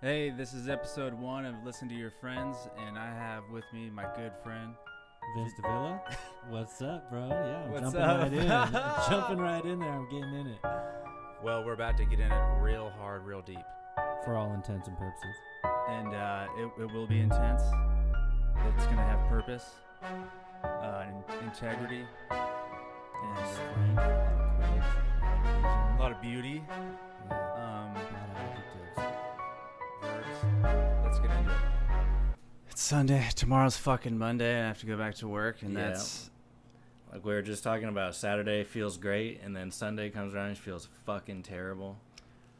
Hey, this is episode 1 of Listen to Your Friends, and I have with me my good friend. Vince Davila, what's up, bro? Yeah, I'm What's jumping up? right in. I'm jumping right in there. I'm getting in it. Well, we're about to get in it real hard, real deep. For all intents and purposes. And it will be intense. It's going to have purpose, integrity, and Strength, courage, a lot of beauty. yeah, a lot of adjectives. Verbs. Let's get into it. It's Sunday. Tomorrow's fucking Monday, and I have to go back to work, and Yeah. that's... Like we were just talking about, Saturday feels great, and then Sunday comes around and feels fucking terrible.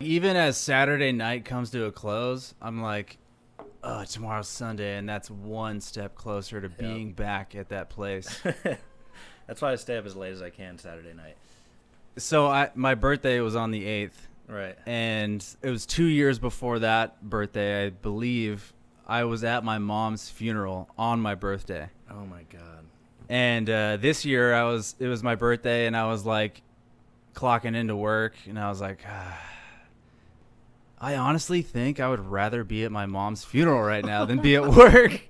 Even as Saturday night comes to a close, I'm like, oh, tomorrow's Sunday, and that's one step closer to being back at that place. That's why I stay up as late as I can Saturday night. So my birthday was on the 8th, Right. and it was 2 years before that birthday, I believe. I was at my mom's funeral on my birthday. Oh my god. And this year, it was my birthday, and I was like clocking into work, and I was like, I honestly think I would rather be at my mom's funeral right now than be at work.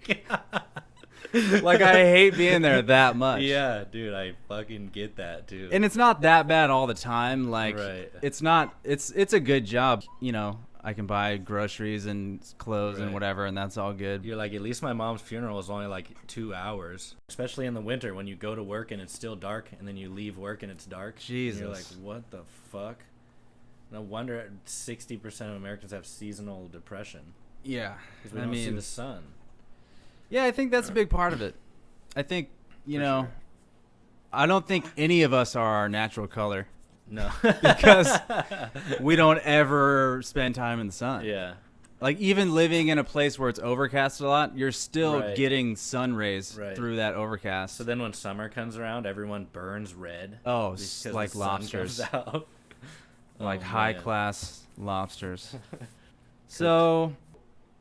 Like, I hate being there that much. Yeah, dude, I fucking get that too. And it's not that bad all the time. Like, Right. it's a good job. You know, I can buy groceries and clothes and Right. whatever, and that's all good. You're like, at least my mom's funeral was only like 2 hours. Especially in the winter when you go to work and it's still dark, and then you leave work and it's dark. Jesus. And you're like, what the fuck? No wonder 60% of Americans have seasonal depression. Yeah. Because we don't see the sun. Yeah, I think that's a big part of it. I think, you For know, sure. I don't think any of us are our natural color No. because we don't ever spend time in the sun. Yeah. Like, even living in a place where it's overcast a lot, you're still Right. getting sun rays Right. through that overcast. So then when summer comes around, everyone burns red. Oh, because like the sun lobsters. comes out. Like Oh, high man. class lobsters. So,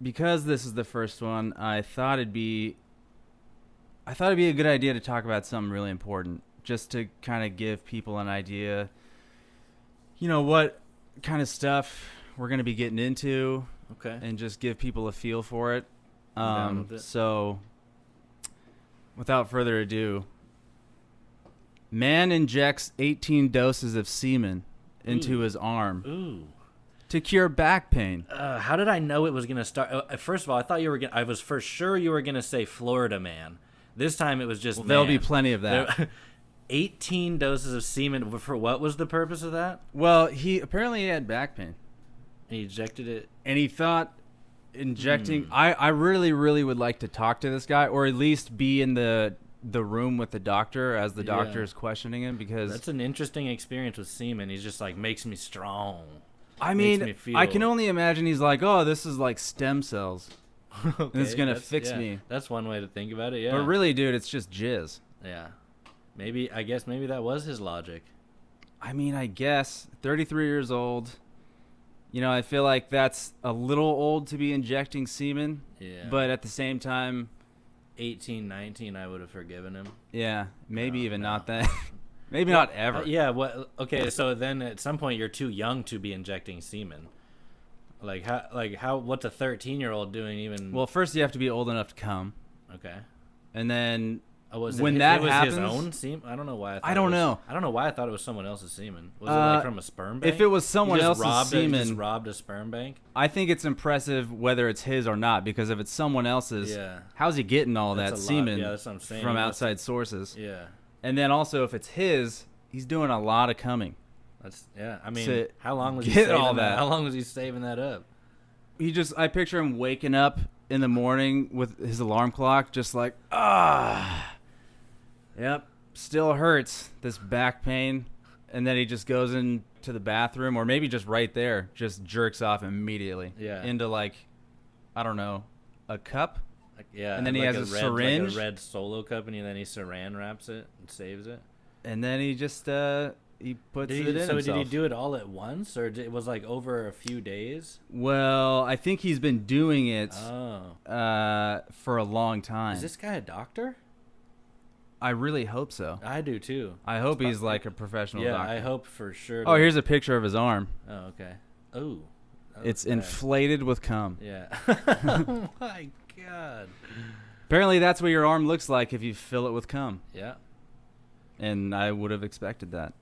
because this is the first one, I thought it'd be a good idea to talk about something really important, just to kind of give people an idea, you know, what kind of stuff we're going to be getting into, Okay. and just give people a feel for it. I'm down with it. So, without further ado, man injects 18 doses of semen into Ooh. his arm Ooh. to cure back pain. How did I know it was gonna start? First of all, I thought you were gonna. I was for sure you were gonna say Florida man. This time it was just. Well, there'll be man. plenty of that. There- 18 doses of semen. For what was the purpose of that? Well, he apparently had back pain, He ejected it. and he thought injecting. I really, really would like to talk to this guy, or at least be in the room with the doctor as the doctor Yeah. is questioning him, because That's an interesting experience with semen. He's just like makes me strong. I makes mean, me feel- I can only imagine he's like, oh, this is like stem cells, Okay, it's gonna that's- fix yeah, me. That's one way to think about it. Yeah. But really, dude, it's just jizz. Yeah. I guess maybe that was his logic. I mean, I guess 33 years old. You know, I feel like that's a little old to be injecting semen, Yeah. but at the same time, 18, 19, I would have forgiven him. yeah, maybe No, even no. not that. Maybe not ever. Yeah. What? Okay. So then, at some point, you're too young to be injecting semen. Like how? What's a 13-year-old doing? Even Well, first you have to be old enough to come, okay. and then Was when it, that it was happens, his own semen? I don't know why. I don't know. I don't know why I thought it was someone else's semen. Was it like from a sperm bank? if it was someone He just else's He semen, just robbed a sperm bank. I think it's impressive whether it's his or not, because if it's someone else's, Yeah. how's he getting all That's that a lot. semen Yeah, that's what I'm saying. from He must- outside sources? Yeah. And then also, if it's his, he's doing a lot of coming. I mean, To how long was he get saving all that? that. How long was he saving that up? I picture him waking up in the morning with his alarm clock, just like, yep, still hurts, this back pain. And then he just goes into the bathroom, or maybe just right there, just jerks off immediately. Yeah. Into, like, I don't know, a cup? Like, yeah. And then he like has a red, syringe? like a red Solo cup, and then he saran wraps it and saves it. And then he just, he puts it in So himself. did he do it all at once, or it was like over a few days? Well, I think he's been doing it Oh. for a long time. Is this guy a doctor? I really hope so. I do too. I hope he's like a professional Yeah, doctor. I hope for sure. Oh, here's a picture of his arm. Oh, okay. Oh, It's bad. inflated with cum. Yeah. Oh my god. Apparently, that's what your arm looks like if you fill it with cum. Yeah. And I would have expected that.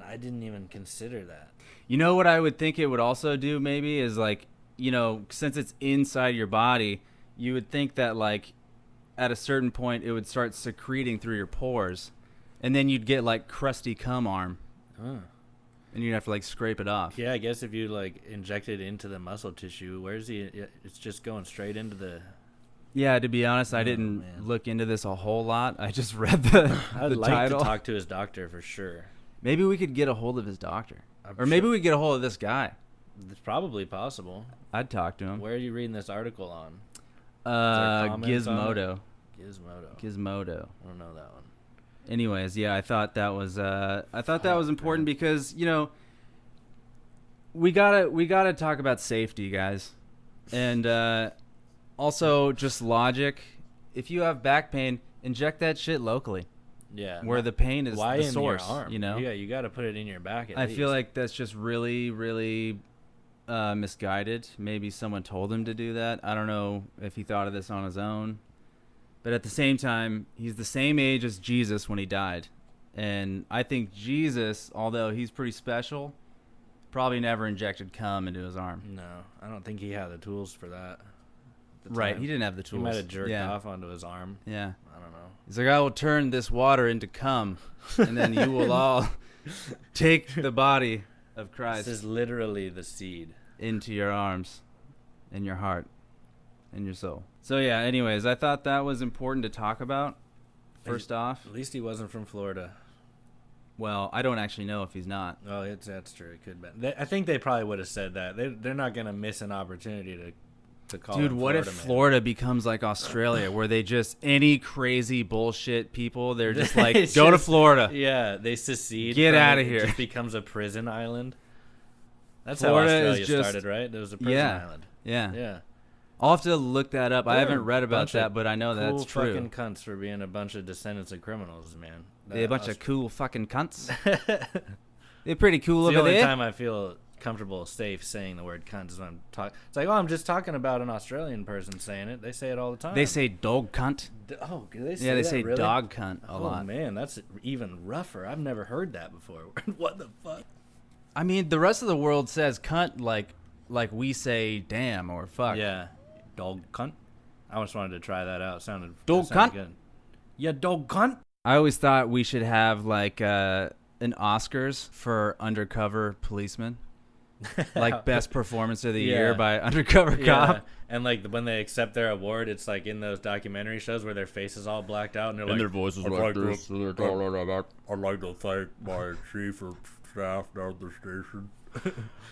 I didn't even consider that. You know what I would think it would also do maybe is like, you know, since it's inside your body, you would think that like at a certain point it would start secreting through your pores, and then you'd get like crusty cum arm, and you'd have to like scrape it off. Yeah, I guess if you like inject it into the muscle tissue, where's the? It's just going straight into the. Yeah, to be honest, I didn't man. look into this a whole lot. I just read the I'd the like title. to talk to his doctor for sure. Maybe we could get a hold of his doctor, I'm or maybe sure- we could get a hold of this guy. It's probably possible. I'd talk to him. Where are you reading this article on? comments on it? Gizmodo. Gizmodo. I don't know that one. Anyways, yeah, I thought that was important because, you know, we gotta talk about safety, guys, and also just logic. If you have back pain, inject that shit locally, Yeah. where the pain is Why the in source. your arm? You know, Yeah, you got to put it in your back. At I least. feel like that's just really, really misguided. Maybe someone told him to do that. I don't know if he thought of this on his own. But at the same time, he's the same age as Jesus when he died. And I think Jesus, although he's pretty special, probably never injected cum into his arm. No, I don't think he had the tools for that. at the Right, time. he didn't have the He tools. might have jerked yeah. off onto his arm. Yeah. I don't know. He's like, I will turn this water into cum, and then you will all take the body of Christ This is literally the seed. into your arms and your heart and your soul. So yeah, anyways, I thought that was important to talk about. First off, At least he wasn't from Florida. well, I don't actually know if he's not. Oh, that's true. It could be. I think they probably would have said that. They're not gonna miss an opportunity to call. Dude, him what if Florida man. Florida becomes like Australia, where they just any crazy bullshit people, they're just like, It's go to just- Florida. Yeah, they secede. Get from outta it. here. It just becomes a prison island. That's Florida how is Australia just- started, right? There was a prison Yeah. island. Yeah. Yeah. I'll have to look that up. I They're haven't a read about bunch of that, but I know Cool that's true. fucking cunts for being a bunch of descendants of criminals, man. They're a bunch of cool fucking cunts. They're pretty cool It's the over only there. time I feel comfortable, safe saying the word cunt is when I'm talking. It's like, oh, I'm just talking about an Australian person saying it. They say it all the time. They say dog cunt. Oh, do they say Yeah, they that, say really? dog cunt a Oh lot. man, that's even rougher. I've never heard that before. What the fuck? I mean, the rest of the world says cunt like we say damn or fuck. Yeah, dog cunt. I just wanted to try that out. Dog sounded cunt? good. Yeah, dog cunt. I always thought we should have like an Oscars for undercover policemen. Like best performance of the year Yeah. by undercover Yeah, cop. and like when they accept their award, it's like in those documentary shows where their face is all blacked out and they're like, their voices I'd like like this. to- I'd like to thank my chief of staff down at the station.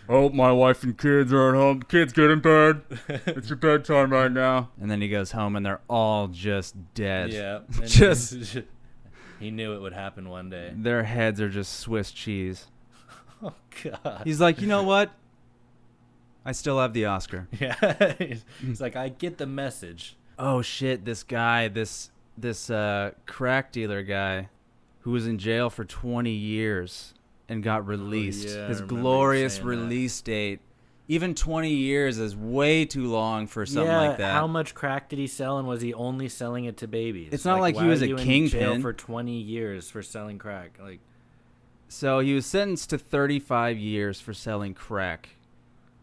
Oh, my wife and kids are at home. Kids, get in bed. It's your bedtime right now. And then he goes home and they're all just dead. Yeah, and Just he knew it would happen one day. their heads are just Swiss cheese. Oh God. He's like, you know what? I still have the Oscar. Yeah, he's like, I get the message. Oh shit, this guy, this crack dealer guy who was in jail for 20 years and got released. yeah, I His remember you glorious saying that. release date. Even 20 years is way too long for something like that. How much crack did he sell, and was he only selling it to babies? It's not like he why was are a you in jail kingpin. for 20 years for selling crack. Like, So he was sentenced to 35 years for selling crack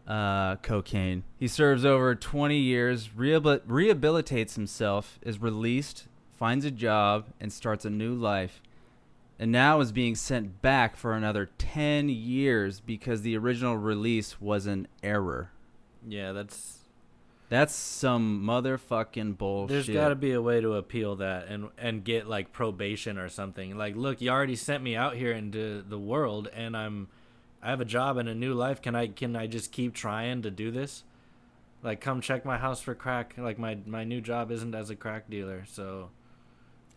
cocaine. He serves over 20 years, rehabilitates himself, is released, finds a job, and starts a new life. And now is being sent back for another 10 years because the original release was an error. yeah, That's some motherfucking bullshit. there's got to be a way to appeal that and get like probation or something. Like, look, you already sent me out here into the world, and I have a job and a new life. Can I just keep trying to do this? Like, come check my house for crack. Like, my new job isn't as a crack dealer, so.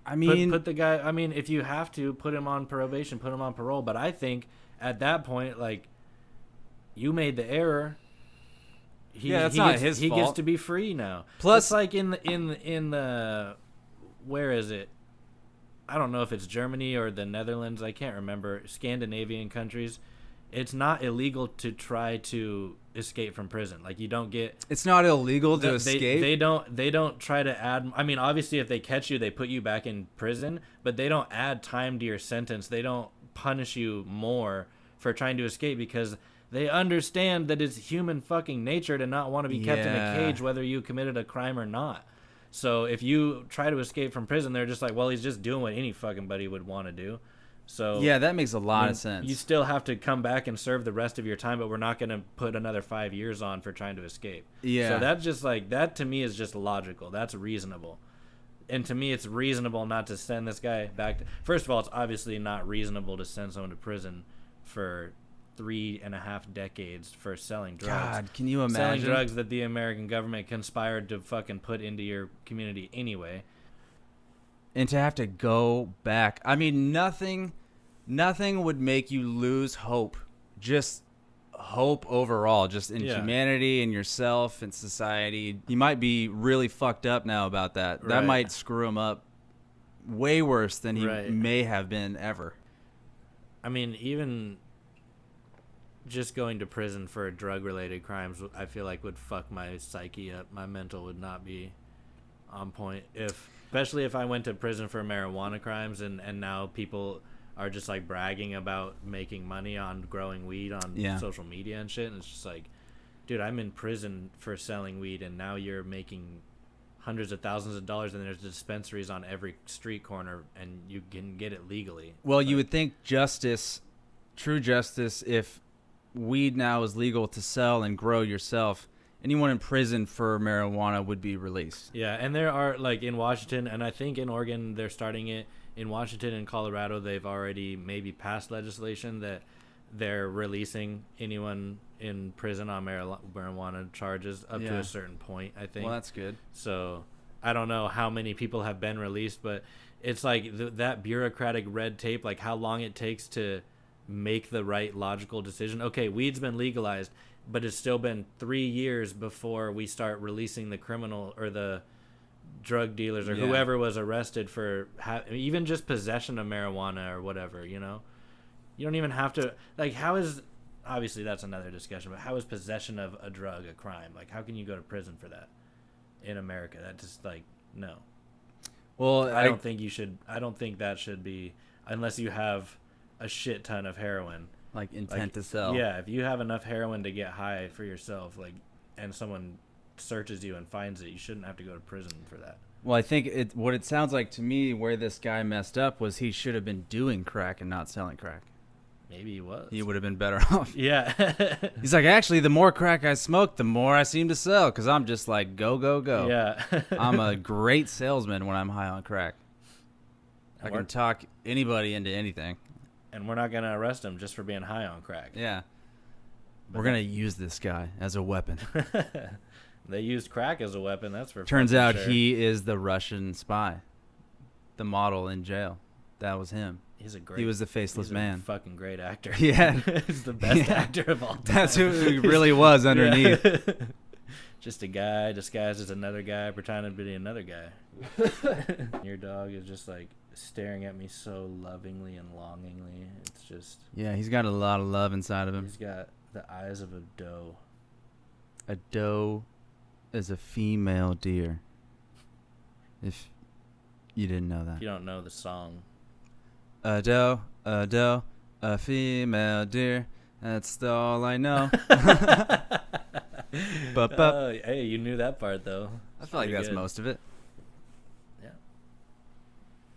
I mean, Put the guy. I mean, if you have to put him on probation, put him on parole. But I think at that point, like, you made the error. Yeah, that's not gets, his He fault. gets to be free now. Plus- it's like in the where is it? I don't know if it's Germany or the Netherlands. I can't remember. Scandinavian countries. it's not illegal to try to escape from prison. Like, you don't get It's not illegal to they, escape. they don't try to add. I mean, obviously, if they catch you, they put you back in prison, but they don't add time to your sentence. They don't punish you more for trying to escape, because they understand that it's human fucking nature to not want to be kept in a Yeah. cage, whether you committed a crime or not. So if you try to escape from prison, they're just like, well, he's just doing what any fucking buddy would want to do. So Yeah, that makes a lot I mean, of sense. you still have to come back and serve the rest of your time, but we're not going to put another 5 years on for trying to escape. Yeah. So that's just like, that to me is just logical. That's reasonable. And to me, it's reasonable not to send this guy back. First of all, it's obviously not reasonable to send someone to prison for 3.5 decades for selling drugs. God, can you Selling imagine? drugs that the American government conspired to fucking put into your community anyway. And to have to go back. I mean, nothing would make you lose hope. Just hope overall, just in Yeah. humanity and yourself and society. You might be really fucked up now about that. That Right. might screw him up way worse than he Right. may have been ever. I mean, even just going to prison for drug-related crimes, I feel like would fuck my psyche up. My mental would not be on point. Especially if I went to prison for marijuana crimes, and now people are just like bragging about making money on growing weed on Yeah. social media and shit. And it's just like, dude, I'm in prison for selling weed, and now you're making hundreds of thousands of dollars, and there's dispensaries on every street corner, and you can get it legally. Well, you would think justice, true justice, if weed now is legal to sell and grow yourself, anyone in prison for marijuana would be released. Yeah, and there are, like, in Washington, and I think in Oregon they're starting it. In Washington and Colorado, they've already maybe passed legislation that they're releasing anyone in prison on marijuana charges up to Yeah. a certain point, I think. Well, that's good. So I don't know how many people have been released, but it's like that bureaucratic red tape, like how long it takes to make the right logical decision. Okay, weed's been legalized, but it's still been 3 years before we start releasing the criminal or the drug dealers or Yeah. whoever was arrested for even just possession of marijuana or whatever, you know? You don't even have to, like, how is, obviously that's another discussion, but how is possession of a drug a crime? Like, how can you go to prison for that in America? That just, like, no. Well, I don't think you should, I don't think that should be, unless you have a shit ton of heroin. like intent Like, to sell. Yeah, if you have enough heroin to get high for yourself, like, and someone searches you and finds it, you shouldn't have to go to prison for that. Well, I think what it sounds like to me, where this guy messed up was he should have been doing crack and not selling crack. Maybe he was. He would have been better off. Yeah. He's like, actually, the more crack I smoke, the more I seem to sell, because I'm just like, go, go, go. Yeah. I'm a great salesman when I'm high on crack. I can talk anybody into anything. And we're not going to arrest him just for being high on crack. Yeah. But We're going to use this guy as a weapon. They used crack as a weapon, that's for Turns fucking out sure. he is the Russian spy, the model in jail. That was him. He's a great. He was the faceless he's man. A fucking great actor. Yeah. He's the best Yeah. actor of all time. That's who he really was underneath. Yeah. Just a guy disguised as another guy, pretending to be another guy. Your dog is just like staring at me so lovingly and longingly. It's just, Yeah, he's got a lot of love inside of him. he's got the eyes of a doe. A doe is a female deer. If you didn't know If that. you don't know the song, A doe, a female deer. That's all I know. But hey, you knew that part though. I feel like that's good. most of it. Yeah.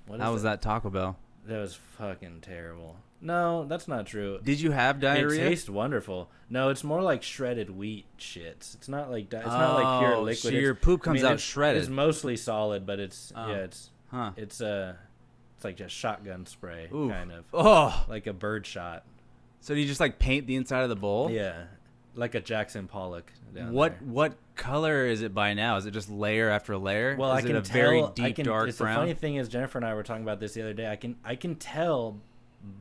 What How is was that Taco Bell? That was fucking terrible. No, that's not true. Did you have diarrhea? It tastes wonderful. No, it's more like shredded wheat shits. It's not like it's not like pure Oh, liquid. so It's- your poop I comes mean, out it's- shredded. It's mostly solid, but it's Oh. yeah, it's Huh. it's like just shotgun spray Oof. kind of Oh. like a bird shot. So do you just like paint the inside of the bowl? Yeah, like a Jackson Pollock. Down What there. what color is it by now? Is it just layer after layer? Well, is I can it a tell. very I deep can, dark it's brown? The funny thing is, Jennifer and I were talking about this the other day. I can tell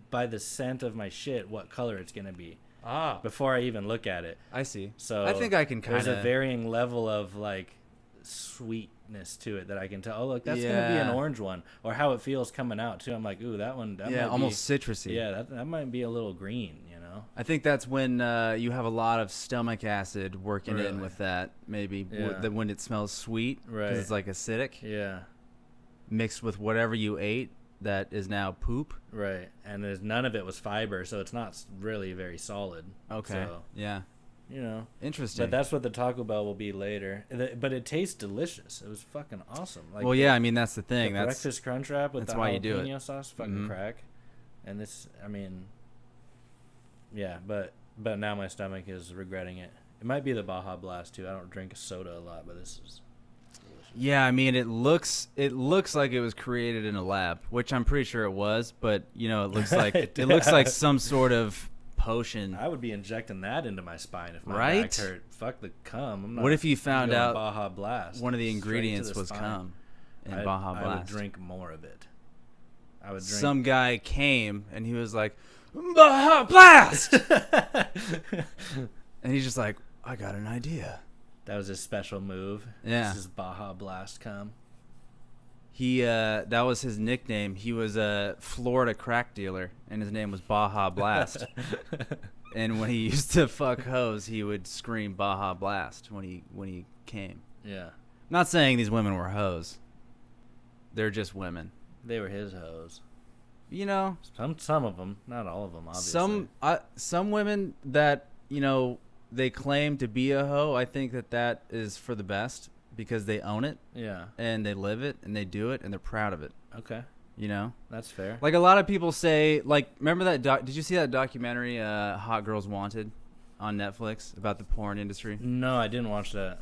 by the scent of my shit what color it's gonna be Ah, before I even look at it. I see. So I think I can kind There's a of. varying level of like sweetness to it that I can tell. Oh, look, that's gonna be an Yeah. orange one, or how it feels coming out too. I'm like, ooh, that one. That Yeah, might almost Be, citrusy. yeah, that might be a little green. You know. know. I think that's when you have a lot of stomach acid working Really? in with that, maybe Yeah. when it smells sweet, Right. it's like acidic, Yeah. mixed with whatever you ate that is now poop. Right. And there's none of it was fiber, so it's not really very solid. Okay, So, yeah, you know. interesting. But that's what the Taco Bell will be later. But it tastes delicious. It was fucking awesome. Like well, yeah, I mean that's the thing. the That's breakfast crunch wrap with that's the why you do it. jalapeno sauce, fucking Mhm. crack. And this, I mean, yeah, but now my stomach is regretting it. It might be the Baja Blast too. I don't drink soda a lot, but this is delicious. yeah. I mean, it looks like it was created in a lab, which I'm pretty sure it was. But you know, it looks like It it looks like does. some sort of potion. I would be injecting that into my spine if my Right? back hurt. Fuck the cum. I'm not What if you found going out Baja Blast? one of the straight to ingredients the was spine? cum in I'd- Baja I would Blast? drink more of it. I would drink. Some guy came and he was like, Baja Blast! And he's just like, I got an idea. That was his special move. Yeah. This is Baja Blast cum. He that was his nickname. He was a Florida crack dealer, and his name was Baja Blast. And when he used to fuck hoes, he would scream Baja Blast when he came. Yeah. Not saying these women were hoes. They're just women. They were his hoes. You know, Some of them, not all of them, obviously. some women that, you know, they claim to be a hoe, I think that is for the best because they own it Yeah. and they live it and they do it and they're proud of it, Okay. you know? That's fair. Like a lot of people say, like, remember that did you see that documentary Hot Girls Wanted on Netflix about the porn industry? No, I didn't watch that.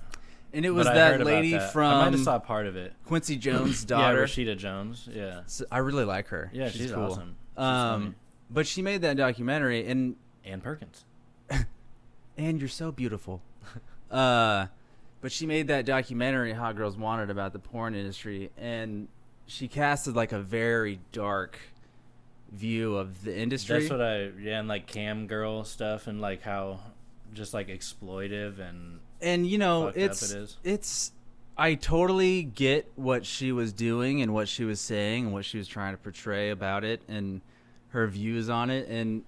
And it was But I heard that about lady that. I might from have saw part of it. Quincy Jones' Yeah, daughter. Rashida Jones. Yeah. I really like her. Yeah, she's cool. awesome. She's funny. But she made that documentary, and Ann Perkins. you're so beautiful. But she made that documentary, Hot Girls Wanted, about the porn industry, and she casted like a very dark view of the industry. That's what and like cam girl stuff and like how just like exploitive and you know, fucked up it is. it's I totally get what she was doing and what she was saying and what she was trying to portray about it and her views on it, and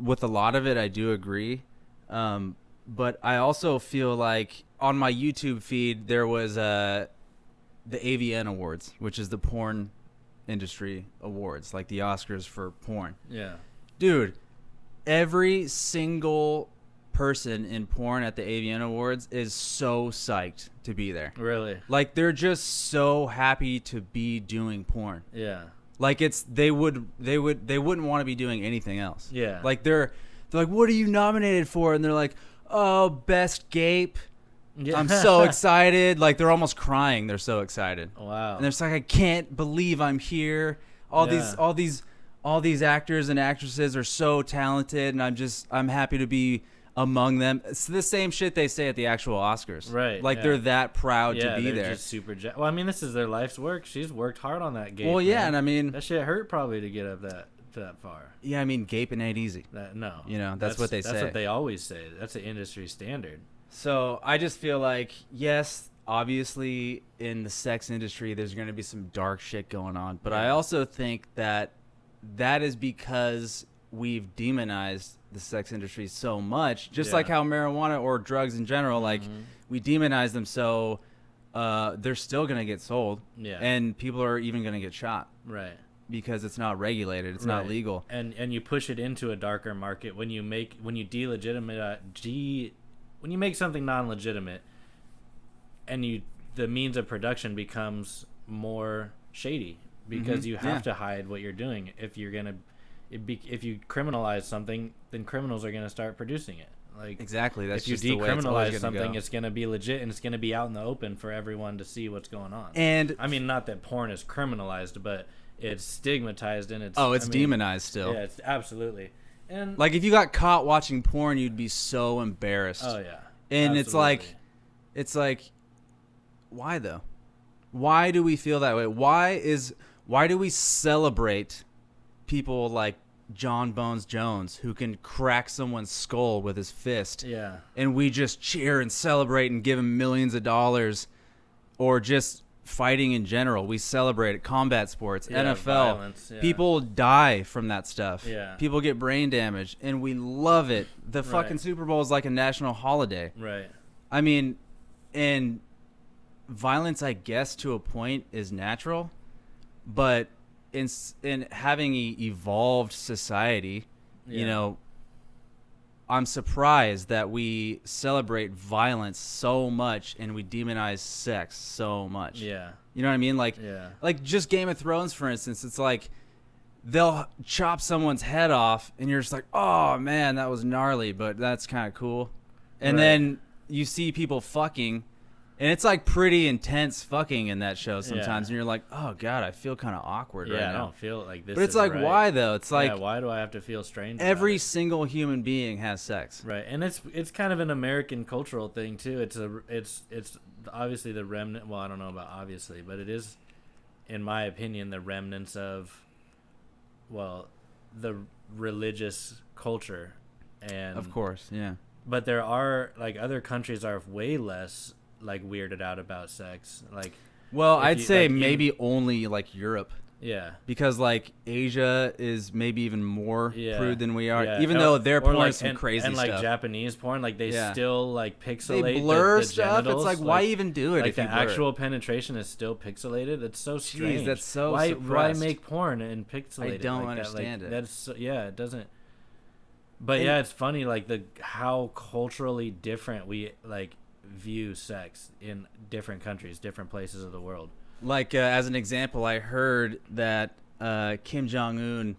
with a lot of it I do agree, but I also feel like on my YouTube feed there was the AVN Awards, which is the porn industry awards, like the Oscars for porn. yeah. Dude, every single person in porn at the AVN Awards is so psyched to be there. Really? Like they're just so happy to be doing porn. Yeah. Like they wouldn't want to be doing anything else. Yeah. Like they're like, what are you nominated for? And they're like, oh, best gape. Yeah. I'm so excited. Like they're almost crying. They're so excited. Wow. And they're just like, I can't believe I'm here. All Yeah. these actors and actresses are so talented, and I'm happy to be among them. It's the same shit they say at the actual Oscars. Right, Like yeah. they're that proud yeah, to be they're there. just super well, I mean, this is their life's work. She's worked hard on that game. Well, yeah, and I mean, that shit hurt probably to get up that far. yeah, I mean, gaping ain't easy. No. You know, that's what they That's say. what they always say. That's an industry standard. So I just feel like, yes, obviously in the sex industry, there's going to be some dark shit going on. But I Yeah. also think that is because we've demonized the sex industry so much, just Yeah. like how marijuana or drugs in general, like Mhm. we demonize them so they're still going to get sold. Yeah. And people are even going to get shot Right. because it's not regulated. It's not Right. legal. And you push it into a darker market when you when you make something non-legitimate, and the means of production becomes more shady because you have to hide what you're doing. If you're gonna, if you criminalize something, then criminals are gonna start producing it. Like Exactly. That's if you just the way it's always decriminalize gonna something, go. it's gonna be legit and it's gonna be out in the open for everyone to see what's going on. And I mean, not that porn is criminalized, but it's stigmatized and it's it's I mean, demonized still. Yeah, it's absolutely. And Like if you got caught watching porn, you'd be so embarrassed. oh yeah, And absolutely. it's like, why though? Why do we feel that way? Why do we celebrate people like John Bones Jones who can crack someone's skull with his fist? yeah, And we just cheer and celebrate and give him millions of dollars, or just fighting in general. We celebrate it. Combat sports, Yeah, NFL. violence, yeah. People die from that stuff. Yeah. People get brain damage, and we love it. The fucking Right. Super Bowl is like a national holiday. Right. I mean, and violence, I guess, to a point is natural, but in having an evolved society, you Yeah. know, I'm surprised that we celebrate violence so much and we demonize sex so much. Yeah. You know what I mean? Like, Yeah. like just Game of Thrones, for instance. It's like they'll chop someone's head off, and you're just like, oh man, that was gnarly, but that's kind of cool. And Right. then you see people fucking, and it's like pretty intense fucking in that show sometimes, Yeah. and you're like, oh god, I feel kind of awkward right Yeah, I now. don't feel like this. But it's is like, right. why though? It's like yeah, why do I have to feel strange? about every it? single human being has sex. Right, and it's kind of an American cultural thing too. It's obviously the remnant. Well, I don't know about obviously, but it is, in my opinion, the remnants of, well, the religious culture, and Of course, yeah. But there are like other countries are way less like weirded out about sex. Like, Well, If I'd you- say like, in- maybe only like Europe. yeah. Because like Asia is maybe even more Yeah, prude than we are, yeah. even Or- though they're or, pouring like, some crazy and like stuff. Japanese porn, like they Yeah. still like They pixelate blur the stuff. genitals. It's like, why even do it like if the you blur actual it? penetration is still pixelated? It's so strange. that's so why suppressed. make porn and pixelate it don't like that? understand Like, it. That's yeah, it doesn't. But And- yeah, it's funny like how culturally different we like view sex in different countries, different places of the world. Like as an example, I heard that Kim Jong-un,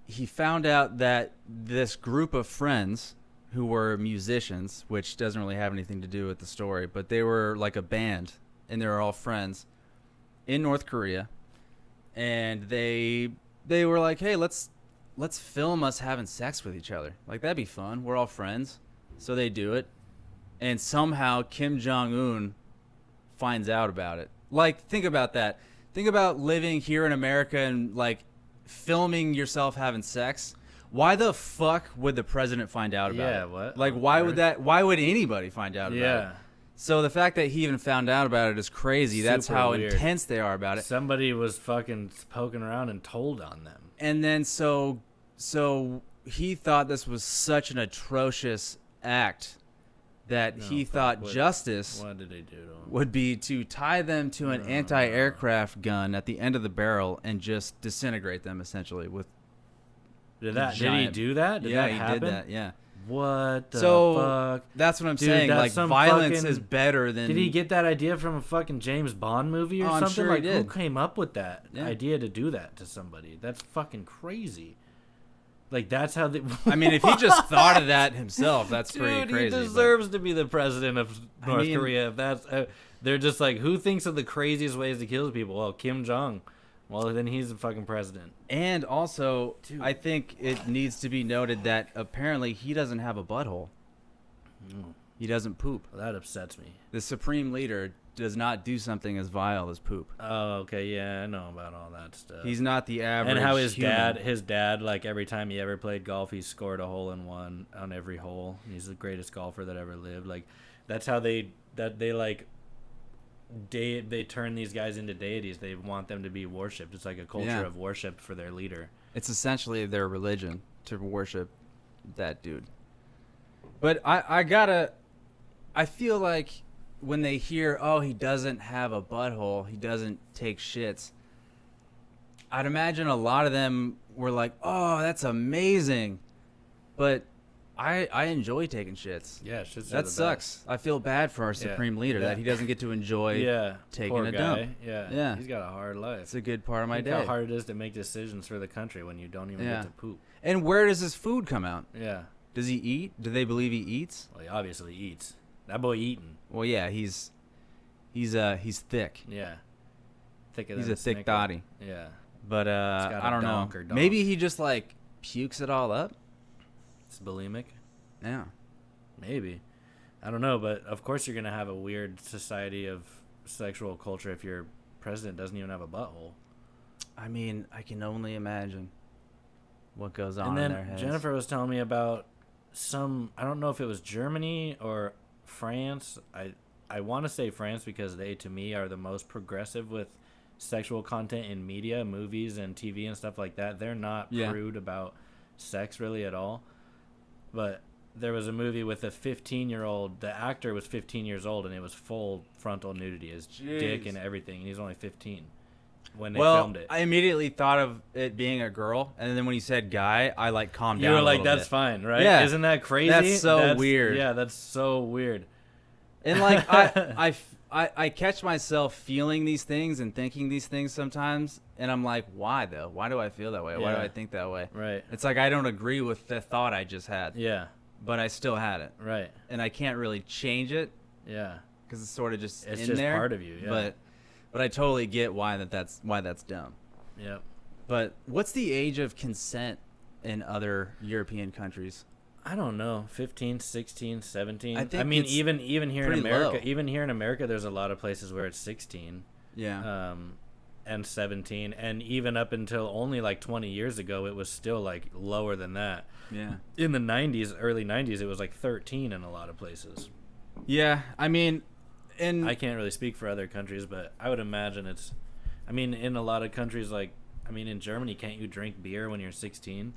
he found out that this group of friends who were musicians, which doesn't really have anything to do with the story, but they were like a band, and they were all friends in North Korea, and they were like, hey, let's film us having sex with each other. Like, that'd be fun. We're all friends. So they do it, and somehow Kim Jong-un finds out about it. Like, think about that. Think about living here in America and like filming yourself having sex. Why the fuck would the president find out about it? Yeah, what? Like, why would that? Why would anybody find out about it? Yeah. So the fact that he even found out about it is crazy. That's Super how weird. intense they are about it. Somebody was fucking poking around and told on them. And then so he thought this was such an atrocious act that No, he fuck, thought what- justice What did they do to him? would be to tie them to an anti-aircraft gun at the end of the barrel and just disintegrate them essentially with Did he giant- do that? Did yeah, that he happen? did that. Yeah. What the So fuck? that's what I'm Dude, saying. that's Like, some violence fucking- is better than. Did he get that idea from a fucking James Bond movie or Oh, I'm something? sure he Like, who did. came up with that Yeah. idea to do that to somebody? That's fucking crazy. Like, that's how they. I mean, if he just thought of that himself, that's Dude, pretty crazy. he but- deserves to be the president of I North mean- Korea. If that's, they're just like, who thinks of the craziest ways to kill people? Well, Kim Jong. Well, then he's the fucking president. And also, Dude. I think it needs to be noted that apparently he doesn't have a butthole. Mm. He doesn't poop. Well, that upsets me. The supreme leader does not do something as vile as poop. Oh, okay, yeah, I know about all that stuff. He's not the average. And how his human. dad, like every time he ever played golf, he scored a hole in one on every hole. He's the greatest golfer that ever lived. Like, that's how they turn these guys into deities. They want them to be worshipped. It's like a culture Yeah. of worship for their leader. It's essentially their religion to worship that dude. But I feel like when they hear, oh, he doesn't have a butthole, he doesn't take shits, I'd imagine a lot of them were like, oh, that's amazing. But I enjoy taking shits. Yeah, shit's That sucks. I feel bad for our supreme leader Yeah. that he doesn't get to enjoy. Yeah, taking poor a guy. dump. Yeah, Yeah. he's got a hard life. It's a good part of my Think day. how hard it is to make decisions for the country when you don't even Yeah. get to poop. And where does his food come out? Yeah, Does he eat? Do they believe he eats? well, he obviously eats. That boy eating. Well, yeah, he's thick. Yeah, thicker He's than a thick snicker. thody. Yeah, But got a I don't know. donk or donk. Maybe he just like pukes it all up. it's bulimic. Yeah. Maybe. I don't know, but of course you're going to have a weird society of sexual culture if your president doesn't even have a butthole. I mean, I can only imagine what goes on And in then their heads. Jennifer was telling me about I don't know if it was Germany or France. I want to say France because they, to me, are the most progressive with sexual content in media, movies, and TV and stuff like that. They're not prude about sex really at all. But there was a movie with a 15-year-old. The actor was 15 years old, and it was full frontal nudity, his dick and everything. And he's only 15 when they filmed it. I immediately thought of it being a girl, and then when you said guy, I like calmed down. You were a like, little "That's bit. fine, right? Yeah. Isn't that crazy? That's so weird. Yeah, that's so weird." And like I catch myself feeling these things and thinking these things sometimes, and I'm like, why though? Why do I feel that way? Why do Yeah. I think that way? Right. It's like I don't agree with the thought I just had. Yeah. But I still had it, Right. and I can't really change it Yeah. because it's sort of just It's in just there. part of you. Yeah. But I totally get why that's dumb. Yep. But what's the age of consent in other European countries? I don't know, 15, 16, 17. I think mean, it's even here in pretty America, low. even here in America, there's a lot of places where it's 16, Yeah. and 17, and even up until only like 20 years ago, it was still like lower than that. Yeah. In the 90s, early 90s, it was like 13 in a lot of places. Yeah. I mean, I can't really speak for other countries, but I would imagine it's. I mean, in a lot of countries, like in Germany, can't you drink beer when you're 16?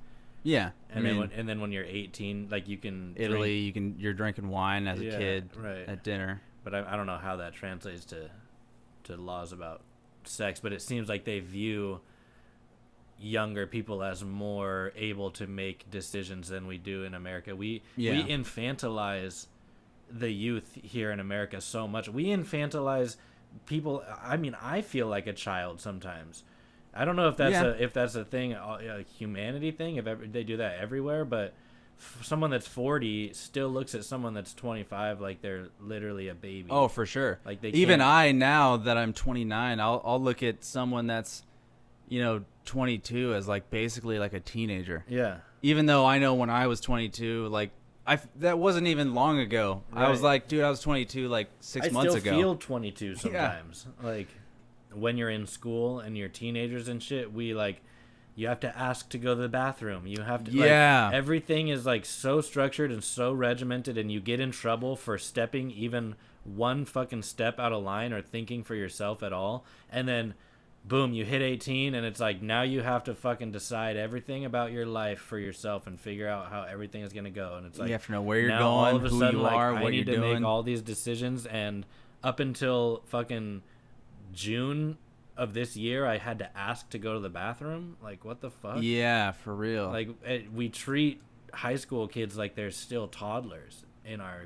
yeah. And then when you're 18, like you can. Italy, drink, you're drinking wine as a Yeah, kid right. at dinner. But I don't know how that translates to laws about sex, but it seems like they view younger people as more able to make decisions than we do in America. We infantilize the youth here in America so much. We infantilize people. I mean, I feel like a child sometimes. I don't know if that's a thing, a humanity thing. They do that everywhere, but someone that's 40 still looks at someone that's 25 like they're literally a baby. Oh, for sure. Like they even can't- I now that I'm 29, I'll look at someone that's 22 as like basically like a teenager. Yeah. Even though I know when I was 22, like that wasn't even long ago. I was Right. like, dude, I was 22 like 6 months I ago. still feel 22 sometimes. Like when you're in school and you're teenagers and shit, you have to ask to go to the bathroom. You have to Yeah. everything is like so structured and so regimented, and you get in trouble for stepping even one fucking step out of line or thinking for yourself at all. And then boom, you hit 18 and it's like now you have to fucking decide everything about your life for yourself and figure out how everything is going to go. And it's like you have to know where you're now going, all of a who sudden, you like, are, I what need you're to doing. make all these decisions, and up until fucking June of this year, I had to ask to go to the bathroom. Like, what the fuck? Yeah, for real. Like, we treat high school kids like they're still toddlers in our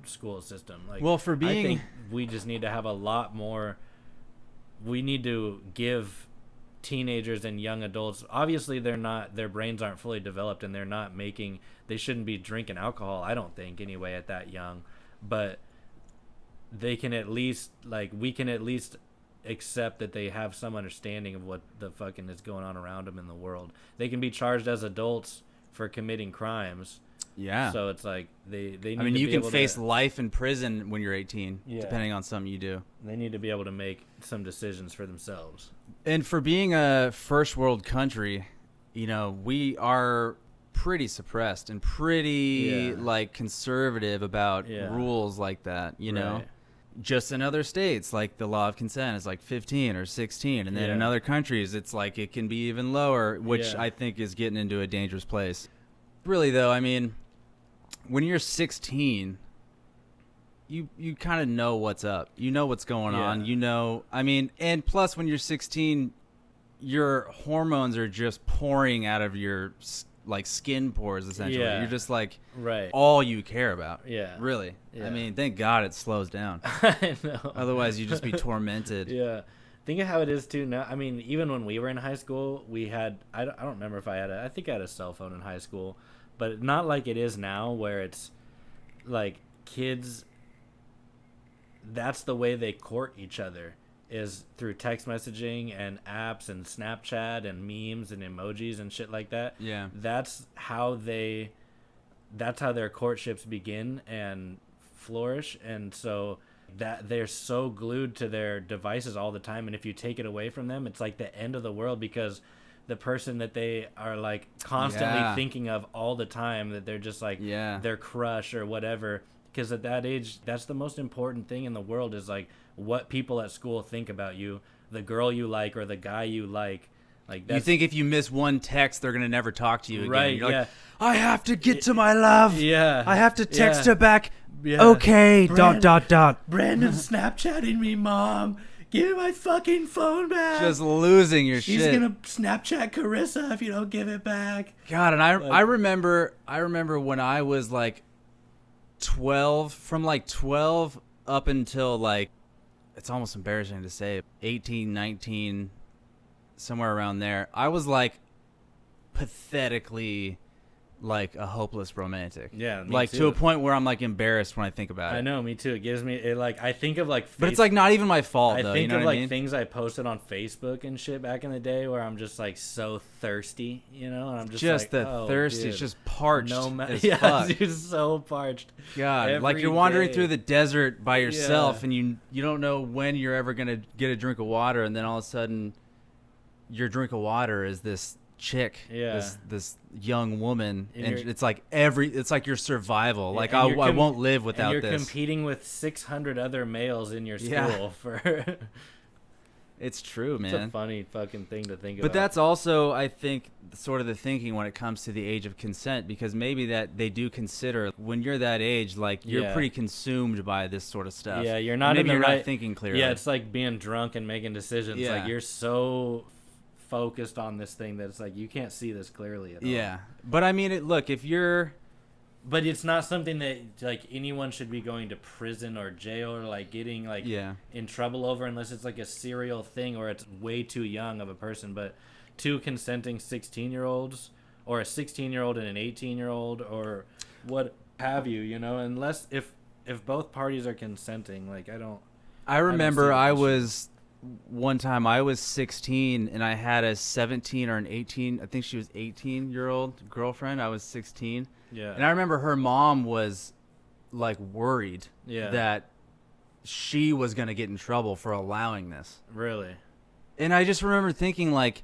school system. Like, Well, for I being- think we just need to have a lot more. We need to give teenagers and young adults, obviously their brains aren't fully developed, and they shouldn't be drinking alcohol, I don't think, anyway, at that young, but they can at least, like, we can at least accept that they have some understanding of what the fucking is going on around them in the world. They can be charged as adults for committing crimes. yeah. So it's like they need I mean, to you be can able face to, life in prison when you're 18, Yeah. depending on something you do. they need to be able to make some decisions for themselves. And for being a first world country, we are pretty suppressed and pretty Yeah. like conservative about Yeah. rules like that, know. Right. Just in other states, like the law of consent is like 15 or 16, and then in Yeah. other countries it's like it can be even lower, which Yeah. I think is getting into a dangerous place. Really though, I mean, when you're 16, you kind of know what's up. You know what's going on. And plus when you're 16, your hormones are just pouring out of your like skin pores essentially. Yeah. You're just like Right. all you care about. Yeah. Really. Yeah. I mean, thank God it slows down. I know. Otherwise, you'd just be tormented. Yeah. Think of how it is too now. I mean, even when we were in high school, we had I don't remember if I think I had a cell phone in high school, but not like it is now where it's like kids, that's the way they court each other, is through text messaging and apps and Snapchat and memes and emojis and shit like that. Yeah. That's how their courtships begin and flourish. And so that they're so glued to their devices all the time, and if you take it away from them, it's like the end of the world, because the person that they are like constantly Yeah. thinking of all the time, that they're just like Yeah. their crush or whatever, Because at that age, that's the most important thing in the world is like what people at school think about you, the girl you like or the guy you like. Like that's, You think if you miss one text, they're gonna never talk to you again. Right, You're yeah. like, I have to get to my love. Yeah. I have to text Yeah. her back. Yeah. Okay. Brand- Dot. Brandon's Snapchatting me, Mom. Give me my fucking phone back. Just losing your She's shit. gonna Snapchat Carissa if you don't give it back. God, and I Like- I remember when I was like 12, from like 12 up until like, it's almost embarrassing to say, 18, 19, somewhere around there. I was like pathetically like a hopeless romantic. Yeah, me like too. to a point where I'm like embarrassed when I think about it. I know, me too. It gives me it like I think of like But it's like not even my fault I though. think You know of what like I mean? things I posted on Facebook and shit back in the day where I'm just like so thirsty, you know, and I'm just like, the oh, thirst dude. is just parched as yeah, fuck. dude, so parched. God, like Every you're wandering day. through the desert by yourself, Yeah. and you don't know when you're ever gonna get a drink of water, and then all of a sudden, your drink of water is this chick, Yeah. this young woman, And and you're- it's like your survival. Yeah, Like and you're I com- won't live And without you're this. competing with 600 other males in your school Yeah. for. It's true, It's a man. funny fucking thing to think But about. that's also, I think, sort of the thinking when it comes to the age of consent, because maybe that they do consider when you're that age, like you're Yeah. pretty consumed by this sort of stuff. Yeah, you're not Maybe in the you're right not thinking clearly. Yeah, it's like being drunk and making decisions. Yeah. Like you're so focused on this thing that it's like you can't see this clearly at all. Yeah, but I mean, look, if you're, But it's not something that like anyone should be going to prison or jail or like getting like yeah, in trouble over unless it's like a serial thing or it's way too young of a person. But two consenting 16-year-olds or a 16-year-old and an 18-year-old or what have you, you know, unless if both parties are consenting, like I see remember the I issue. was one time I was 16 and I had a 17 or an 18, I think she was 18-year-old girlfriend. I was 16, yeah. and I remember her mom was like worried Yeah. that she was gonna get in trouble for allowing this. Really. And I just remember thinking, like,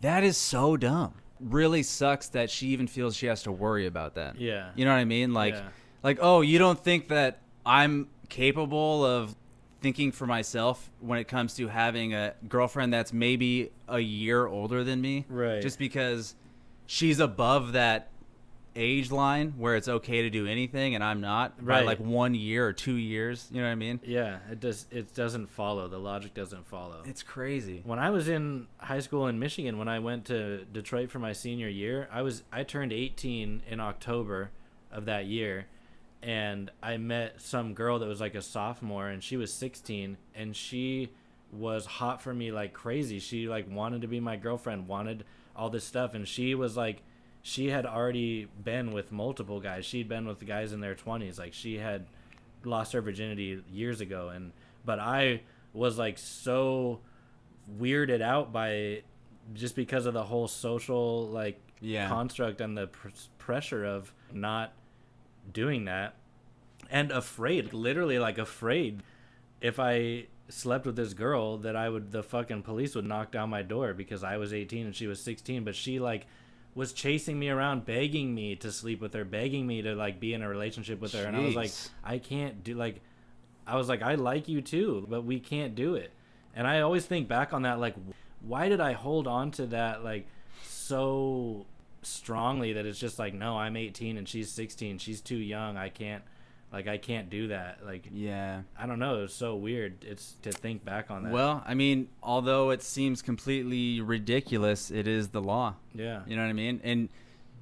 that is so dumb. Really sucks that she even feels she has to worry about that. Yeah. You know what I mean? Like, Yeah. like, oh, you don't think that I'm capable of thinking for myself when it comes to having a girlfriend that's maybe a year older than me? Right. Just because she's above that age line where it's okay to do anything and I'm not by Right. like 1 year or 2 years. You know what I mean? Yeah, it doesn't follow. The logic doesn't follow. It's crazy. When I was in high school in Michigan, when I went to Detroit for my senior year, I turned 18 in October of that year, and I met some girl that was like a sophomore, and she was 16, and she was hot for me like crazy. She like wanted to be my girlfriend, wanted all this stuff, and she was like, she had already been with multiple guys. She'd been with the guys in their 20s. Like she had lost her virginity years ago, but I was like so weirded out by it just because of the whole social like Yeah. construct and the pressure of not doing that, and afraid, literally like afraid if I slept with this girl that the fucking police would knock down my door because I was 18 and she was 16. But she like was chasing me around, begging me to sleep with her, begging me to like be in a relationship with her. And I was like, Jeez. I can't do, like, I was like, I like you too, but we can't do it. And I always think back on that, like, why did I hold on to that like so strongly that it's just like, no, I'm 18 and she's 16, she's too young, I can't do that. Like, Yeah. I don't know, it's so weird. It's to think back on that. Well, I mean, although it seems completely ridiculous, it is the law. yeah. You know what I mean? And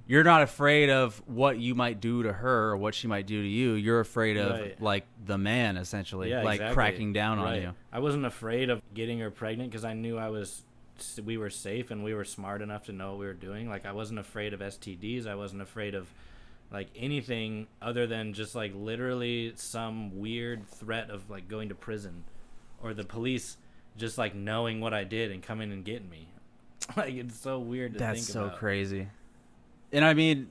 you're not afraid of what you might do to her or what she might do to you. You're afraid of Right. like the man, essentially, Yeah, like exactly. cracking down on Right. you. I wasn't afraid of getting her pregnant because I knew we were safe and we were smart enough to know what we were doing. Like, I wasn't afraid of STDs. I wasn't afraid of like anything other than just like literally some weird threat of like going to prison or the police just like knowing what I did and coming and getting me. Like, it's so weird to That's think so about. crazy. And I mean,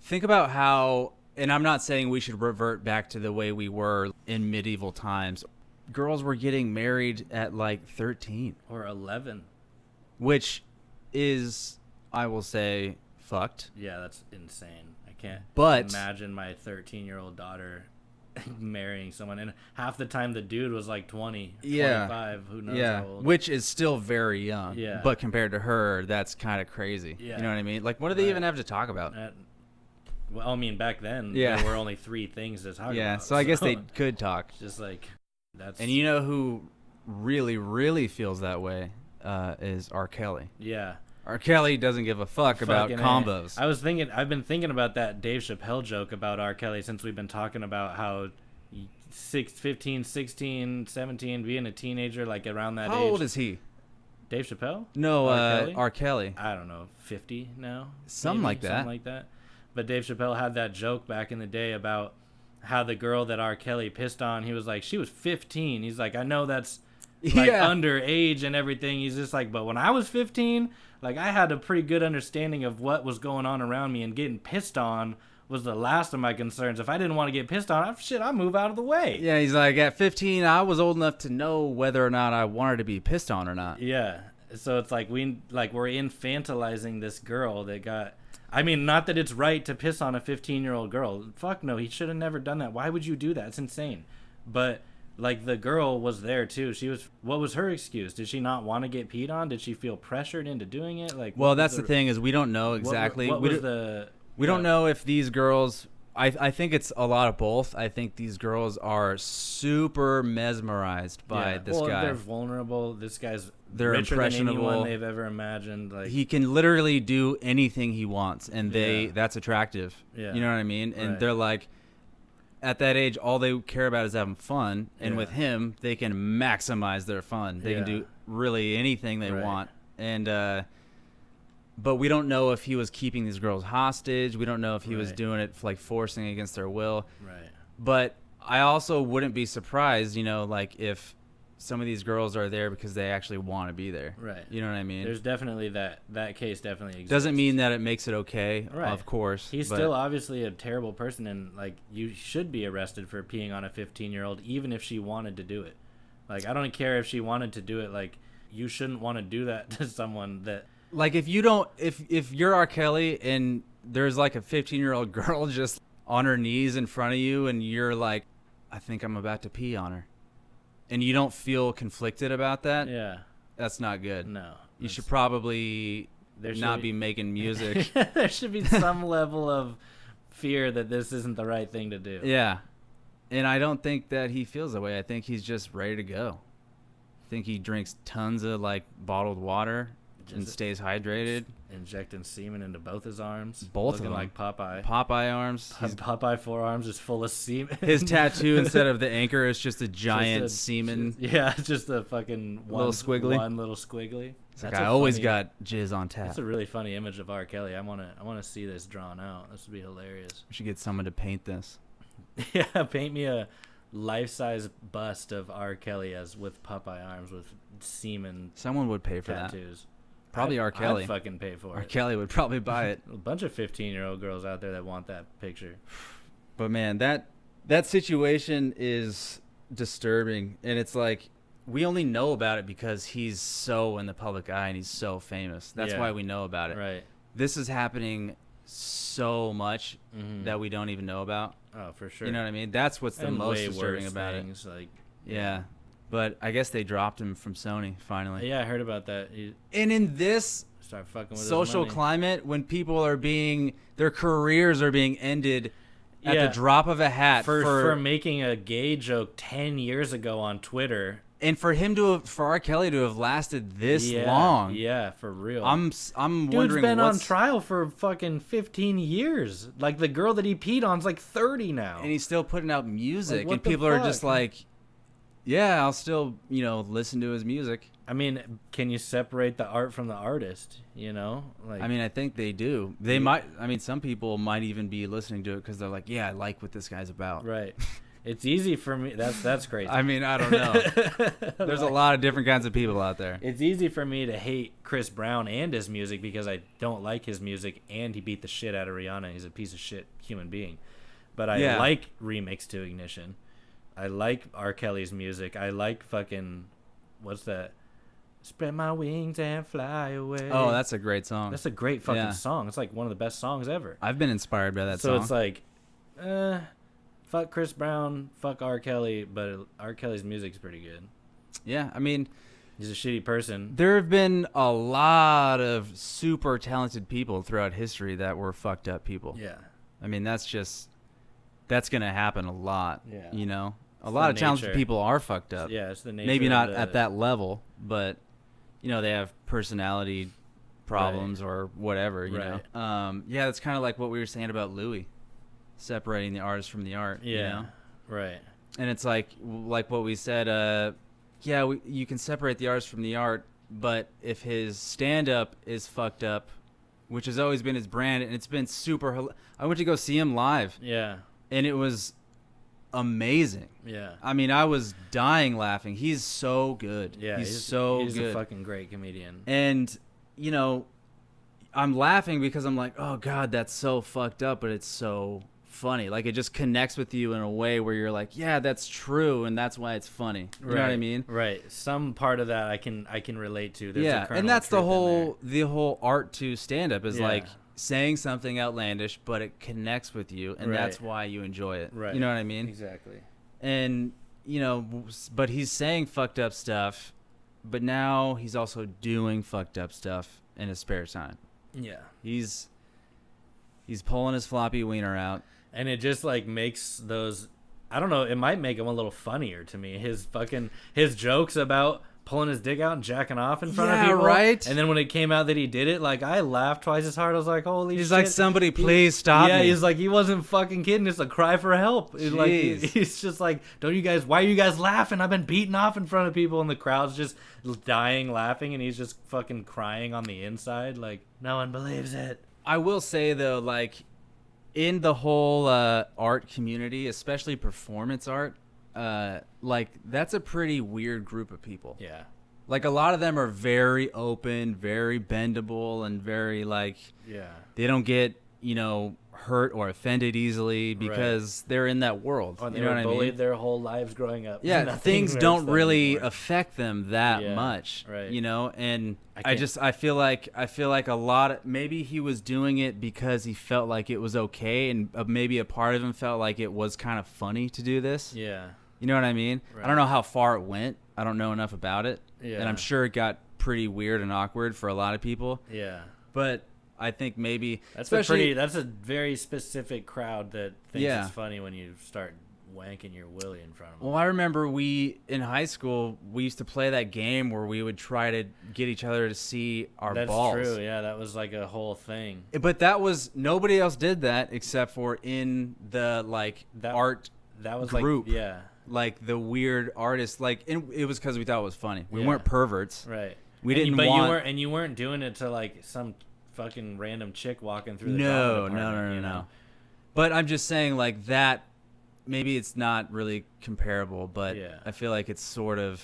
think about how, and I'm not saying we should revert back to the way we were in medieval times. Girls were getting married at like 13, Or 11. which is, I will say, fucked. Yeah, that's insane. I can't But imagine my 13-year-old daughter marrying someone, and half the time the dude was like 20, 25, who knows how old. which is still very young. Yeah. But compared to her, that's kind of crazy. Yeah. You know what I mean? Like, what do they Right. even have to talk about? Well, I mean, back then Yeah. there were only 3 things to talk about. Yeah, so I guess they could talk. just like that's. And you know who really, really feels that way is R. Kelly. Yeah. R. Kelly doesn't give a fuck about Fucking A. combos. I've been thinking about that Dave Chappelle joke about R. Kelly since we've been talking about how 15, 16, 17, being a teenager, like around that age. How old is he? Dave Chappelle? No, R. Kelly? R. Kelly. I don't know, 50 now? Something maybe, like that. Something like that. But Dave Chappelle had that joke back in the day about how the girl that R. Kelly pissed on, he was like, she was 15. He's like, I know that's like underage and everything. He's just like, but when I was 15, like I had a pretty good understanding of what was going on around me, and getting pissed on was the last of my concerns. If I didn't want to get pissed on, I'd move out of the way. Yeah, he's like, at 15, I was old enough to know whether or not I wanted to be pissed on or not. Yeah. So it's like we're infantilizing this girl that got. I mean, not that it's right to piss on a 15-year-old girl. Fuck no, he should have never done that. Why would you do that? It's insane. But like the girl was there too. What was her excuse? Did she not want to get peed on? Did she feel pressured into doing it? Like, Well, that's the thing is we don't know exactly. We don't know if these girls. I think it's a lot of both. I think these girls are super mesmerized by this guy. They're vulnerable. This guy's They're richer than impressionable. anyone they've ever imagined. Like He can literally do anything he wants, and that's attractive. Yeah. You know what I mean? And Right. they're like, at that age, all they care about is having fun. And Yeah. with him, they can maximize their fun. They can do really anything they Right. want. And but we don't know if he was keeping these girls hostage. We don't know if he was Right. doing it like forcing against their will. right. But I also wouldn't be surprised, like if some of these girls are there because they actually want to be there. Right. You know what I mean? There's definitely that case definitely exists. Doesn't mean that it makes it okay, Right. of course. He's but still obviously a terrible person, and like you should be arrested for peeing on a 15-year-old, even if she wanted to do it. Like I don't care if she wanted to do it. Like you shouldn't want to do that to someone that. like if you don't, if you're R. Kelly and there's like a 15-year-old girl just on her knees in front of you, and you're like, I think I'm about to pee on her, and you don't feel conflicted about that, Yeah. that's not good. No. You should probably There should not be making music. There should be some level of fear that this isn't the right thing to do. Yeah. And I don't think that he feels that way. I think he's just ready to go. I think he drinks tons of like bottled water and Just stays hydrated. injecting semen into both his arms. Both of looking them. like Popeye. Popeye arms. Popeye forearms is full of semen. His tattoo instead of the anchor is just a giant Just a- semen. Yeah, just a fucking Little squiggly. One little squiggly. It's like, That's I a always funny- got jizz on tap. That's a really funny image of R. Kelly. I wanna see this drawn out. This would be hilarious. We should get someone to paint this. Yeah, paint me a life-size bust of R. Kelly as with Popeye arms with semen Someone would pay for tattoos. that. Probably R. Kelly. I'd fucking pay for R. it. Kelly would probably buy it. A bunch of 15-year-old girls out there that want that picture. But man, that situation is disturbing, and it's like we only know about it because he's so in the public eye and he's so famous. That's Yeah. why we know about it. Right. This is happening so much Mhm. that we don't even know about. Oh, for sure. You know what I mean? That's what's the And most way disturbing worse about things, Like, it. Yeah. But I guess they dropped him from Sony finally. yeah, I heard about that. He And in this started fucking with his social money. climate, when people are their careers are being ended at Yeah. the drop of a hat for making a gay joke 10 years ago on Twitter. and for R. Kelly to have lasted this Yeah, long. Yeah, for real. I'm Dude's wondering been on what's trial for fucking 15 years. Like the girl that he peed on's like 30 now. and he's still putting out music, Like, what and the people are just fuck? like, yeah, I'll still listen to his music. I mean, can you separate the art from the artist? You know, like I mean, I think they do. They might. I mean, some people might even be listening to it because they're like, yeah, I like what this guy's about. right. It's easy for me. That's crazy. I mean, I don't know. There's a lot of different kinds of people out there. It's easy for me to hate Chris Brown and his music because I don't like his music, and he beat the shit out of Rihanna. He's a piece of shit human being. But I Yeah. like Remix to Ignition. I like R. Kelly's music. I like fucking what's that? Spread my wings and fly away. Oh, that's a great song. That's a great fucking Yeah. song. It's like one of the best songs ever. I've been inspired by that So song. it's like, fuck Chris Brown, fuck R. Kelly, but R. Kelly's music's pretty good. Yeah, I mean, He's a shitty person. there have been a lot of super talented people throughout history that were fucked up people. Yeah. I mean, that's going to happen a lot. Yeah. You know? A It's lot the of talented nature. people are fucked up. Yeah, it's the nature. Maybe of not the- at that level, but, you know, they have personality problems or whatever, you Right. know? Yeah, that's kind of like what we were saying about Louis, separating the artist from the art, Yeah. you know? Right. And it's like what we said, you can separate the artist from the art, but if his stand-up is fucked up, which has always been his brand, and it's been I went to go see him live, Yeah. and it was amazing. Yeah. I mean, I was dying laughing. He's so good. Yeah. he's so he's good. a fucking great comedian. And, you know, I'm laughing because I'm like, oh, God, that's so fucked up, but it's so funny. Like, it just connects with you in a way where you're like, yeah, that's true, and that's why it's funny. You know what I mean? Right. Some part of that I can relate to. There's a Yeah, kernel and of that's the truth in there. whole art to stand-up is Yeah. like saying something outlandish, but it connects with you, and Right. that's why you enjoy it. Right. You know what I mean? Exactly. And, you know, but he's saying fucked up stuff, but now he's also doing fucked up stuff in his spare time. Yeah. He's pulling his floppy wiener out. And it just like makes those, I don't know, it might make him a little funnier to me. His jokes about pulling his dick out and jacking off in front of Yeah, people. right? And then when it came out that he did it, like I laughed twice as hard. I was like, holy He's shit. like, somebody please stop Yeah, me. he's like, he wasn't fucking kidding. It's a cry for help. It's like, Jeez. he's just like, why are you guys laughing? I've been beaten off in front of people, and the crowd's just dying laughing, and he's just fucking crying on the inside. Like, no one believes it. I will say, though, like, in the whole art community, especially performance art, like, that's a pretty weird group of people. Yeah. Like, a lot of them are very open, very bendable, and very, like, Yeah. they don't get, you know, hurt or offended easily because they're in that world. Or they you know were what I bullied mean? their whole lives growing up. Yeah, Nothing things hurts don't them really anymore. affect them that Yeah, much, right. you know. And I I feel like a lot of, maybe he was doing it because he felt like it was okay, and maybe a part of him felt like it was kind of funny to do this. Yeah. You know what I mean? Right. I don't know how far it went. I don't know enough about it, Yeah. and I'm sure it got pretty weird and awkward for a lot of people. Yeah. But I think maybe That's especially that's a very specific crowd that thinks Yeah. it's funny when you start wanking your willy in front of them. Well, I remember in high school, we used to play that game where we would try to get each other to see our That's balls. true. Yeah, that was like a whole thing. But that was, nobody else did that except for in the, like, That- art, That was Group. like, yeah, like, the weird artists. Like, it was because we thought it was funny. We Yeah. weren't perverts. right. We And didn't but want... you weren't doing it to like some fucking random chick walking through the No, common apartment, you know? no. But I'm just saying, like, that, maybe it's not really comparable, but Yeah. I feel like it's sort of,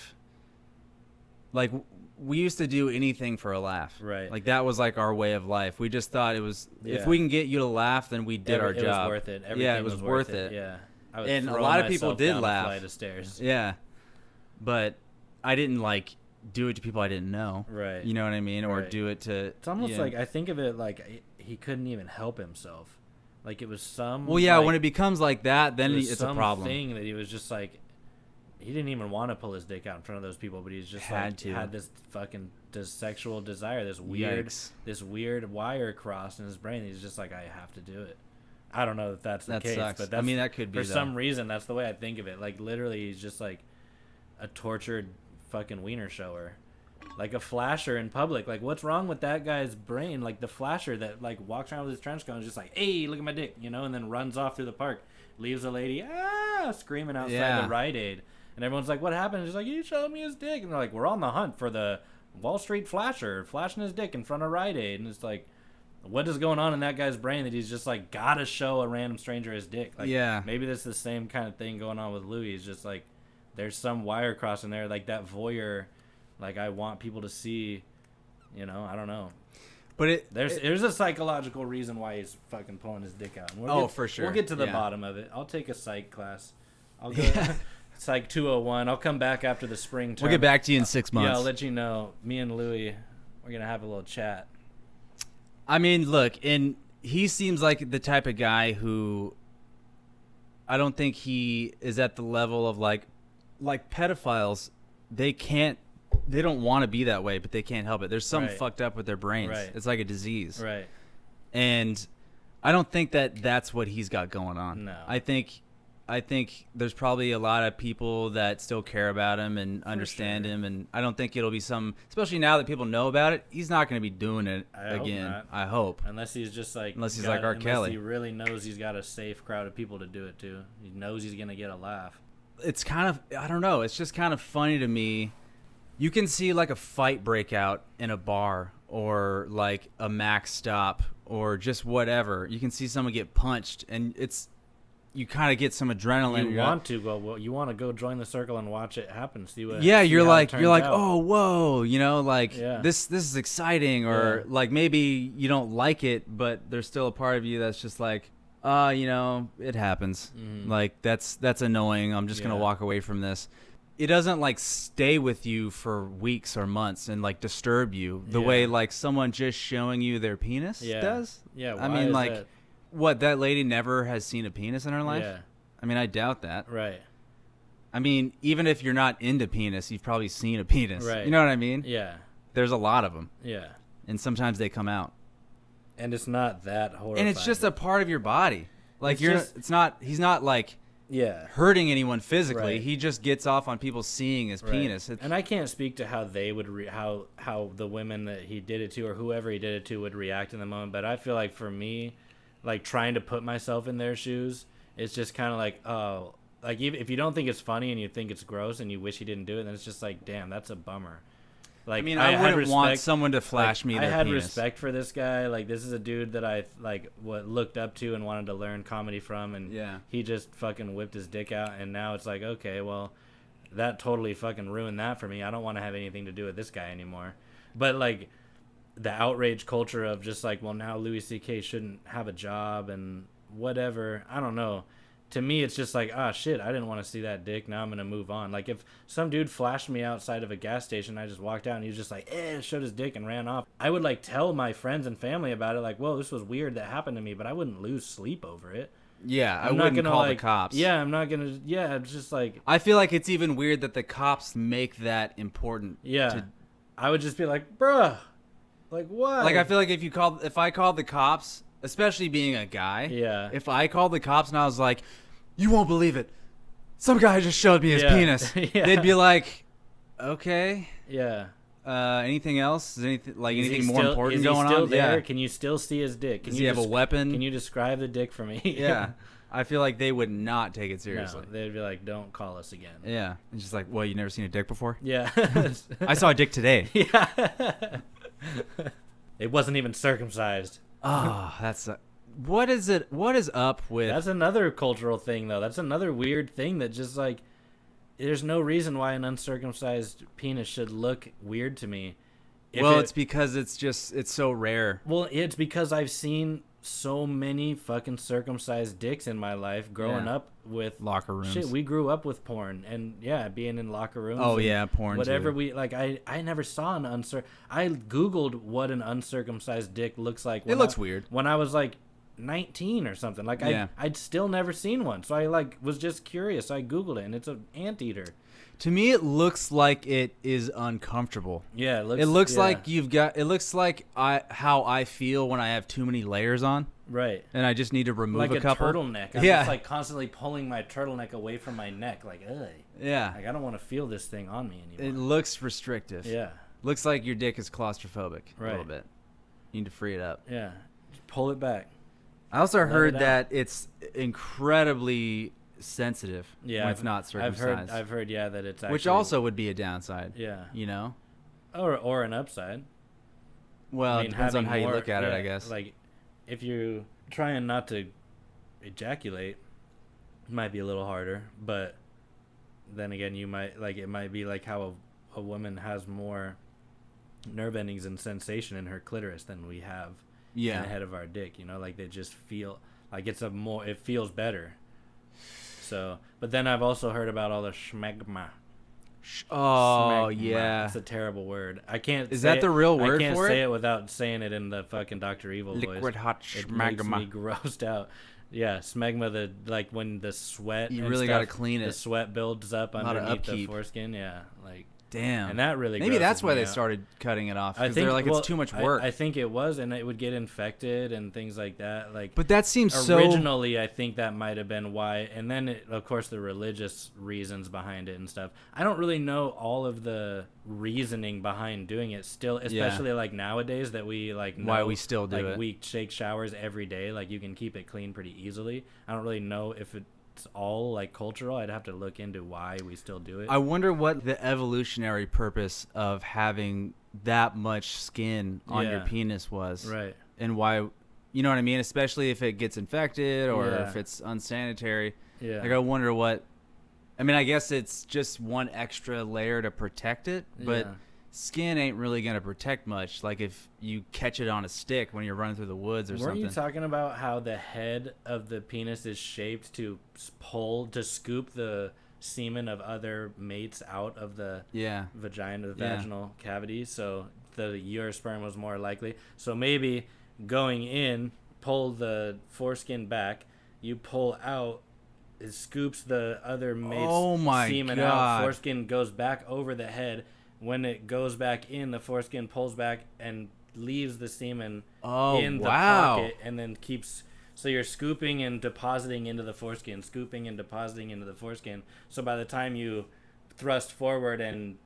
like, we used to do anything for a laugh. Right. Like, that was, like, our way of life. We just thought it was, if Yeah. we can get you to laugh, then we did our It job. was worth it. Yeah, Everything it was worth it. Yeah. I would And a throw lot of people myself did down a laugh. flight of stairs. Yeah. But I didn't, like, do it to people I didn't know. Right. You know what I mean? Or Right. do it to... It's almost yeah. like I think of it like he couldn't even help himself. Like it was some. Well, yeah, like, when it becomes like that, then it was it's a some problem. thing that he was just like, he didn't even want to pull his dick out in front of those people, but he's just Had like to. had this fucking sexual desire, this Yikes. weird wire crossed in his brain. He's just like, I have to do it. I don't know if that's the That case, sucks. but I mean, that could be, for though. some reason that's the way I think of it. Like literally, he's just like a tortured fucking wiener shower. Like a flasher in public. Like, what's wrong with that guy's brain? Like the flasher that like walks around with his trench coat and is just like, hey, look at my dick, you know, and then runs off through the park, leaves a lady screaming outside Yeah. the Rite Aid, and everyone's like, what happened? He's like, he showed me his dick, and they're like, we're on the hunt for the Wall Street flasher flashing his dick in front of Rite Aid, and it's like, what is going on in that guy's brain that he's just like gotta show a random stranger his dick? Like, Yeah. maybe that's the same kind of thing going on with Louis. It's just like there's some wire crossing there, like that voyeur. Like, I want people to see, you know, I don't know. But There's a psychological reason why he's fucking pulling his dick out. And For sure. We'll get to the Yeah. bottom of it. I'll take a psych class. I'll go. It's like 2:01. I'll come back after the spring term. We'll get back to you in 6 months. Yeah, I'll let you know. Me and Louie, we're gonna have a little chat. I mean, look, and he seems like the type of guy who I don't think he is at the level of like pedophiles. They don't want to be that way, but they can't help it. There's something Right. fucked up with their brains. Right. It's like a disease. Right. And I don't think that that's what he's got going on. No. I think there's probably a lot of people that still care about him and understand sure. him, and I don't think it'll be especially now that people know about it, he's not going to be doing it I hope again. not. I hope. Unless he's just like Unless R. Kelly. He really knows he's got a safe crowd of people to do it to. He knows he's gonna get a laugh. It's kind of, I don't know, it's just kind of funny to me. You can see like a fight break out in a bar or like a Mac stop or just whatever. You can see someone get punched, and you kind of get some adrenaline. You want to go join the circle and watch it happen. See what? Yeah, see you're how it like turns out. oh whoa, like Yeah. this is exciting, or Yeah. like maybe you don't like it, but there's still a part of you that's just like it happens. Mhm. Like that's annoying. I'm just gonna Yeah. walk away from this. It doesn't like stay with you for weeks or months and like disturb you the Yeah. way like someone just showing you their penis Yeah. does. Yeah. I why mean, is like, that? what, that lady never has seen a penis in her life? Yeah. I mean, I doubt that. Right. I mean, even if you're not into penis, you've probably seen a penis. Right. You know what I mean? Yeah. There's a lot of them, Yeah. and sometimes they come out. And it's not that horrifying. And it's just a part of your body. Like It's just- he's not like yeah. hurting anyone physically. Right. He just gets off on people seeing his Right. penis. And I can't speak to how they would how the women that he did it to or whoever he did it to would react in the moment. But I feel like for me, like trying to put myself in their shoes, it's just kind of like, oh, like if you don't think it's funny and you think it's gross and you wish he didn't do it, then it's just like, damn, that's a bummer. Like I mean, had I wouldn't want respect- someone to flash like, me I their had penis. respect for this guy. Like this is a dude that I looked up to and wanted to learn comedy from, and Yeah. he just fucking whipped his dick out, and now it's like, okay, well, that totally fucking ruined that for me. I don't want to have anything to do with this guy anymore. But like the outrage culture of just like, well, now Louis C.K. shouldn't have a job and whatever. I don't know. To me, it's just like, ah, shit, I didn't want to see that dick. Now I'm going to move on. Like, if some dude flashed me outside of a gas station, I just walked out and he was just like, showed his dick and ran off. I would, like, tell my friends and family about it. Like, whoa, this was weird that happened to me, but I wouldn't lose sleep over it. Yeah, I I'm not wouldn't gonna, call like, the cops. Yeah, I'm not going to, yeah, it's just like, I feel like it's even weird that the cops make that important. yeah. I would just be like, bruh, like, what? Like, I feel like if I called the cops, especially being a guy, Yeah. if I called the cops and I was like, you won't believe it, some guy just showed me his Yeah. penis, Yeah. they'd be like, okay, Yeah. anything else? Is anything Is he anything more still- important is he going still on? there? Yeah. Can you still see his dick? Can Does you he have a weapon? Can you describe the dick for me? Yeah. I feel like they would not take it seriously. No, they'd be like, don't call us again. Yeah. It's just like, well, you never seen a dick before? Yeah. I saw a dick today. Yeah. It wasn't even circumcised. Oh, that's what is it? What is up with? That's another cultural thing, though. That's another weird thing that just like, there's no reason why an uncircumcised penis should look weird to me. It's because it's so rare. Well, it's because I've seen so many fucking circumcised dicks in my life growing Yeah. up with Locker rooms. shit. We grew up with porn and being in locker rooms. Oh and yeah, porn. whatever too. we like. I never saw an I googled what an uncircumcised dick looks like. It looks weird. When I was like 19 or something. Like Yeah. I'd still never seen one, so I like was just curious. I googled it, and it's an anteater. To me, it looks like it is uncomfortable. Yeah, It looks yeah. like you've got. It looks like how I feel when I have too many layers on, right. and I just need to remove Like a couple. turtleneck. I'm Yeah. just like constantly pulling my turtleneck away from my neck. Like, ugh. Yeah, Like I don't want to feel this thing on me it anymore. looks restrictive. Yeah. Looks like your dick is claustrophobic a Right. little bit. You need to free it up. Yeah. Just pull it back. I also heard it out. that it's incredibly sensitive Yeah. when it's not circumcised, I've heard. Yeah, that it's actually, which also would be a downside. Yeah. You know. Or an upside. Well, I it mean, depends on having how you more- look at it, yeah, I guess. Like, if you're trying not to ejaculate, it might be a little harder. But then again, you might like it might be like how a woman has more nerve endings and sensation in her clitoris than we have in Yeah. the head of our dick. You know, like they just feel like it feels better. So, but then I've also heard about all the schmegma. Oh Smegma. yeah. It's a terrible word. I can't. Is say that the it- real word I can't for say it? it without saying it in the fucking Dr. Evil voice. Liquid hot It makes me schmagma. grossed out. Yeah, smegma. The like when the sweat. You and really stuff, gotta clean The it. sweat builds up lot of underneath the upkeep. foreskin. Yeah, like Damn. and that really. Maybe grosses that's why me they out. started cutting it off I because think they're like well, it's too much work. I think it was, and it would get infected and things like that. Like, but that seems so. originally, I think that might have been why, and then of course the religious reasons behind it and stuff. I don't really know all of the reasoning behind doing it still, especially like nowadays that we like know, Why we still do like it. we take showers every day. Like you can keep it clean pretty easily. I don't really know if it's all like cultural. I'd have to look into why we still do it. I wonder what the evolutionary purpose of having that much skin on your Yeah. penis was, Right. and why, you know what I mean? Especially if it gets infected or Yeah. if it's unsanitary. Yeah. Like I wonder what. I mean, I guess it's just one extra layer to protect it, but Yeah. skin ain't really gonna protect much. Like if you catch it on a stick when you're running through the woods or Weren't something. you talking about how the head of the penis is shaped to to scoop the semen of other mates out of the Yeah. vagina, the Yeah. vaginal cavity, so your sperm was more likely. So maybe going in, pull the foreskin back, you pull out, it scoops the other mate's Oh my semen God. out, foreskin goes back over the head. When it goes back in, the foreskin pulls back and leaves the semen Oh, in the wow. pocket and then keeps. So you're scooping and depositing into the foreskin, scooping and depositing into the foreskin. So by the time you thrust forward and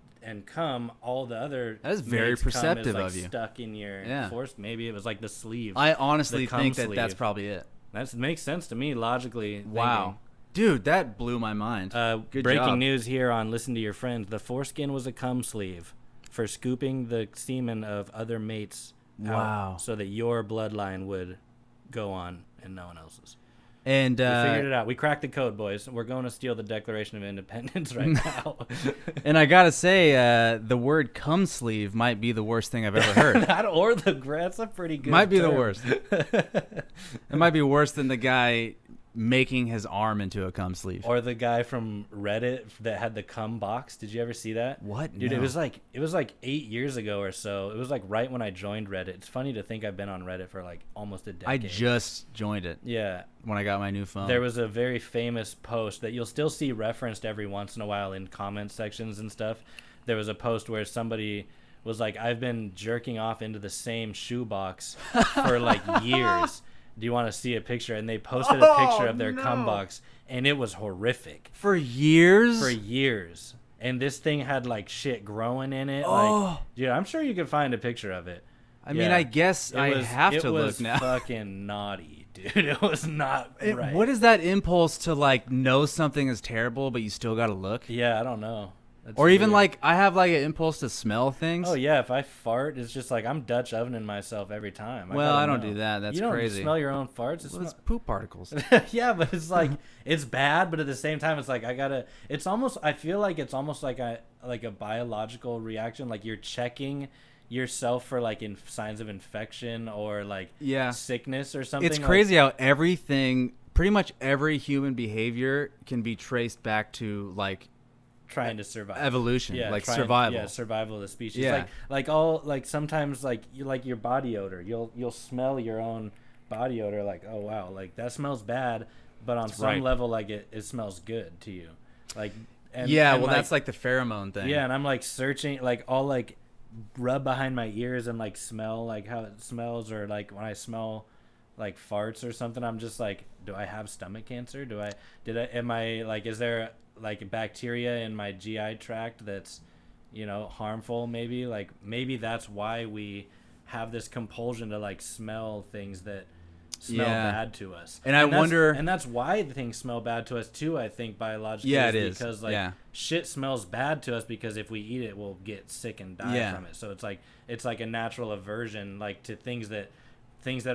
come, all the other That is very mates' cum perceptive is, like, of you. stuck in your Yeah. foreskin. Maybe it was like the sleeve. I honestly The cum think that that's sleeve. probably it. That makes sense to me logically. Wow. Dude, that blew my mind. Good Breaking job. news here on Listen to Your Friends. The foreskin was a cum sleeve for scooping the semen of other mates out Wow. so that your bloodline would go on and no one else's. And We figured it out. We cracked the code, boys. We're going to steal the Declaration of Independence right now. and I gotta say, the word "cum sleeve" might be the worst thing I've ever heard. That or the that's a pretty good Might be the term. worst. It might be worse than the guy making his arm into a cum sleeve. Or the guy from Reddit that had the cum box. Did you ever see that? What? Dude, No. it was like 8 years ago or so. It was like right when I joined Reddit. It's funny to think I've been on Reddit for like almost a decade. I just joined it Yeah. when I got my new phone. There was a very famous post that you'll still see referenced every once in a while in comment sections and stuff. There was a post where somebody was like, I've been jerking off into the same shoebox for like years. Do you want to see a picture? And they posted a picture of their cum box, and it was horrific for years. for years. And this thing had like shit growing in it. Oh. Like, dude, I'm sure you could find a picture of it. I mean, Yeah. I guess It I was- have it to was look now. Fucking naughty, dude. It was not right. What is that impulse to like know something is terrible, but you still gotta look? Yeah, I don't know. That's Or even weird. like I have like an impulse to smell things. Oh yeah, if I fart, it's just like I'm Dutch ovening myself every time. Well, gotta I don't know. do that. That's you don't crazy. smell your own farts. Well, it's poop particles. Yeah, but it's like it's bad, but at the same time, it's like I gotta. It's almost. I feel like it's almost like a biological reaction. Like you're checking yourself for like signs of infection or like Yeah. sickness or something. It's like- crazy how everything, pretty much every human behavior can be traced back to like trying to survive. evolution, like trying- survival. Yeah, survival of the species. Yeah. Like sometimes like you like your body odor. You'll smell your own body odor like, oh wow, like that smells bad, but on some right. level like it smells good to you. Like and, yeah, and, well, like, that's like the pheromone thing. yeah, and I'm like searching like I'll like rub behind my ears and like smell like how it smells, or like when I smell like farts or something, I'm just like, do I have stomach cancer? Am I like, is there like bacteria in my GI tract that's, you know, harmful? Maybe like maybe that's why we have this compulsion to like smell things that smell Yeah. bad to us. And I that's- wonder- and that's why the things smell bad to us too, I think, biologically. Yeah, it is. Because like Yeah. shit smells bad to us because if we eat it, we'll get sick and die Yeah. from it. So it's like a natural aversion, like to things that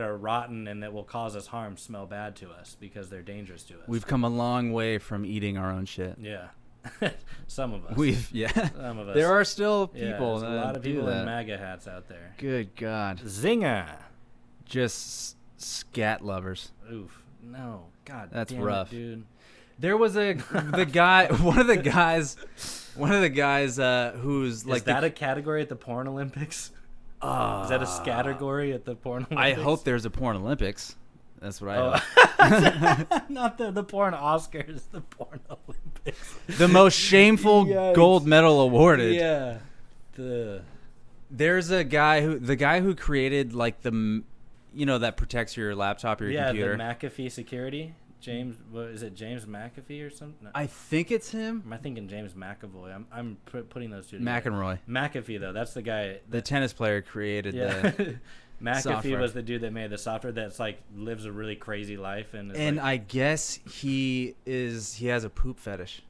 are rotten and that will cause us harm smell bad to us because they're dangerous to us. We've come a long way from eating our own shit. Yeah. Some of us. Some of us. There are still Yeah, people. there's a lot of do people that. in MAGA hats out there. Good God. Zinger. Just scat lovers. Oof. No. God. That's damn rough. it, dude. There was the guy, one of the guys who's like Is that a category at the Porn Olympics? Is that a category at the Porn Olympics? I hope there's a Porn Olympics. That's what I hope. Not the porn Oscars, the Porn Olympics. The most shameful Yikes. gold medal awarded. Yeah. There's a guy who created like that protects your laptop or your computer. The McAfee security. James, what is it? James McAfee or something? No. I think it's him. Am I thinking James McAvoy? I'm putting those two together. McEnroy. McAfee though, that's the guy. The tennis player created Yeah. McAfee software. was the dude that made the software that's like lives a really crazy life and. I guess he has a poop fetish.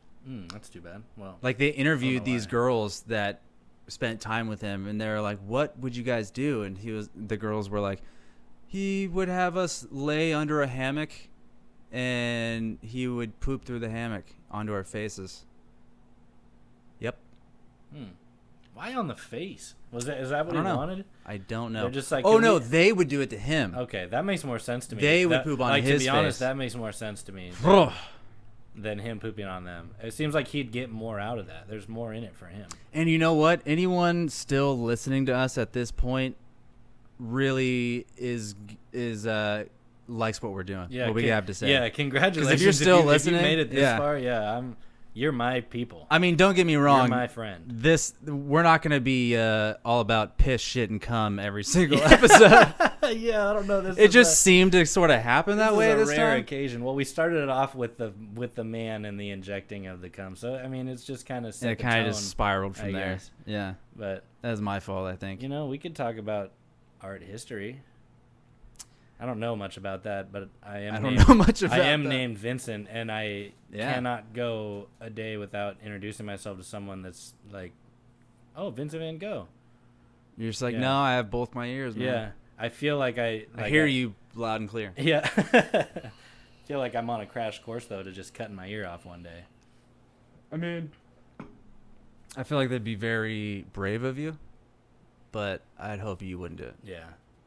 That's too bad. Well, Like they interviewed these why. girls that spent time with him, and they were like, "What would you guys do?" And the girls were like, "He would have us lay under a hammock, and he would poop through the hammock onto our faces." Yep. Why on the face? Is that what I he don't know. wanted? I don't know. They're just like, oh can no, we- they would do it to him. Okay, that makes more sense to me. They would poop on his To be honest, face. that makes more sense to me than him pooping on them. It seems like he'd get more out of that. There's more in it for him. And you know what? Anyone still listening to us at this point really is likes what we're doing. Yeah, what we have to say. Yeah, congratulations. 'Cause if you're still if you listening, made it this yeah. far. Yeah, you're my people. I mean, don't get me wrong. You're my friend. We're not going to be all about piss, shit, and cum every single episode. Yeah, I don't know. It just seemed to sort of happen that way this this rare time. occasion. Well, we started it off with the man and the injecting of the cum. So I mean, it's just kind of And it kind of just spiraled from I there. guess. Yeah, But that was my fault, I think. we could talk about art history. I don't know much about that, but I am named Vincent, and I cannot go a day without introducing myself to someone that's like, "Oh, Vincent Van Gogh." You're just like, Yeah. no, I have both my ears, man. Yeah, I feel like I hear you loud and clear. Yeah, feel like I'm on a crash course though to just cutting my ear off one day. I mean, I feel like that'd be very brave of you, but I'd hope you wouldn't do it Yeah,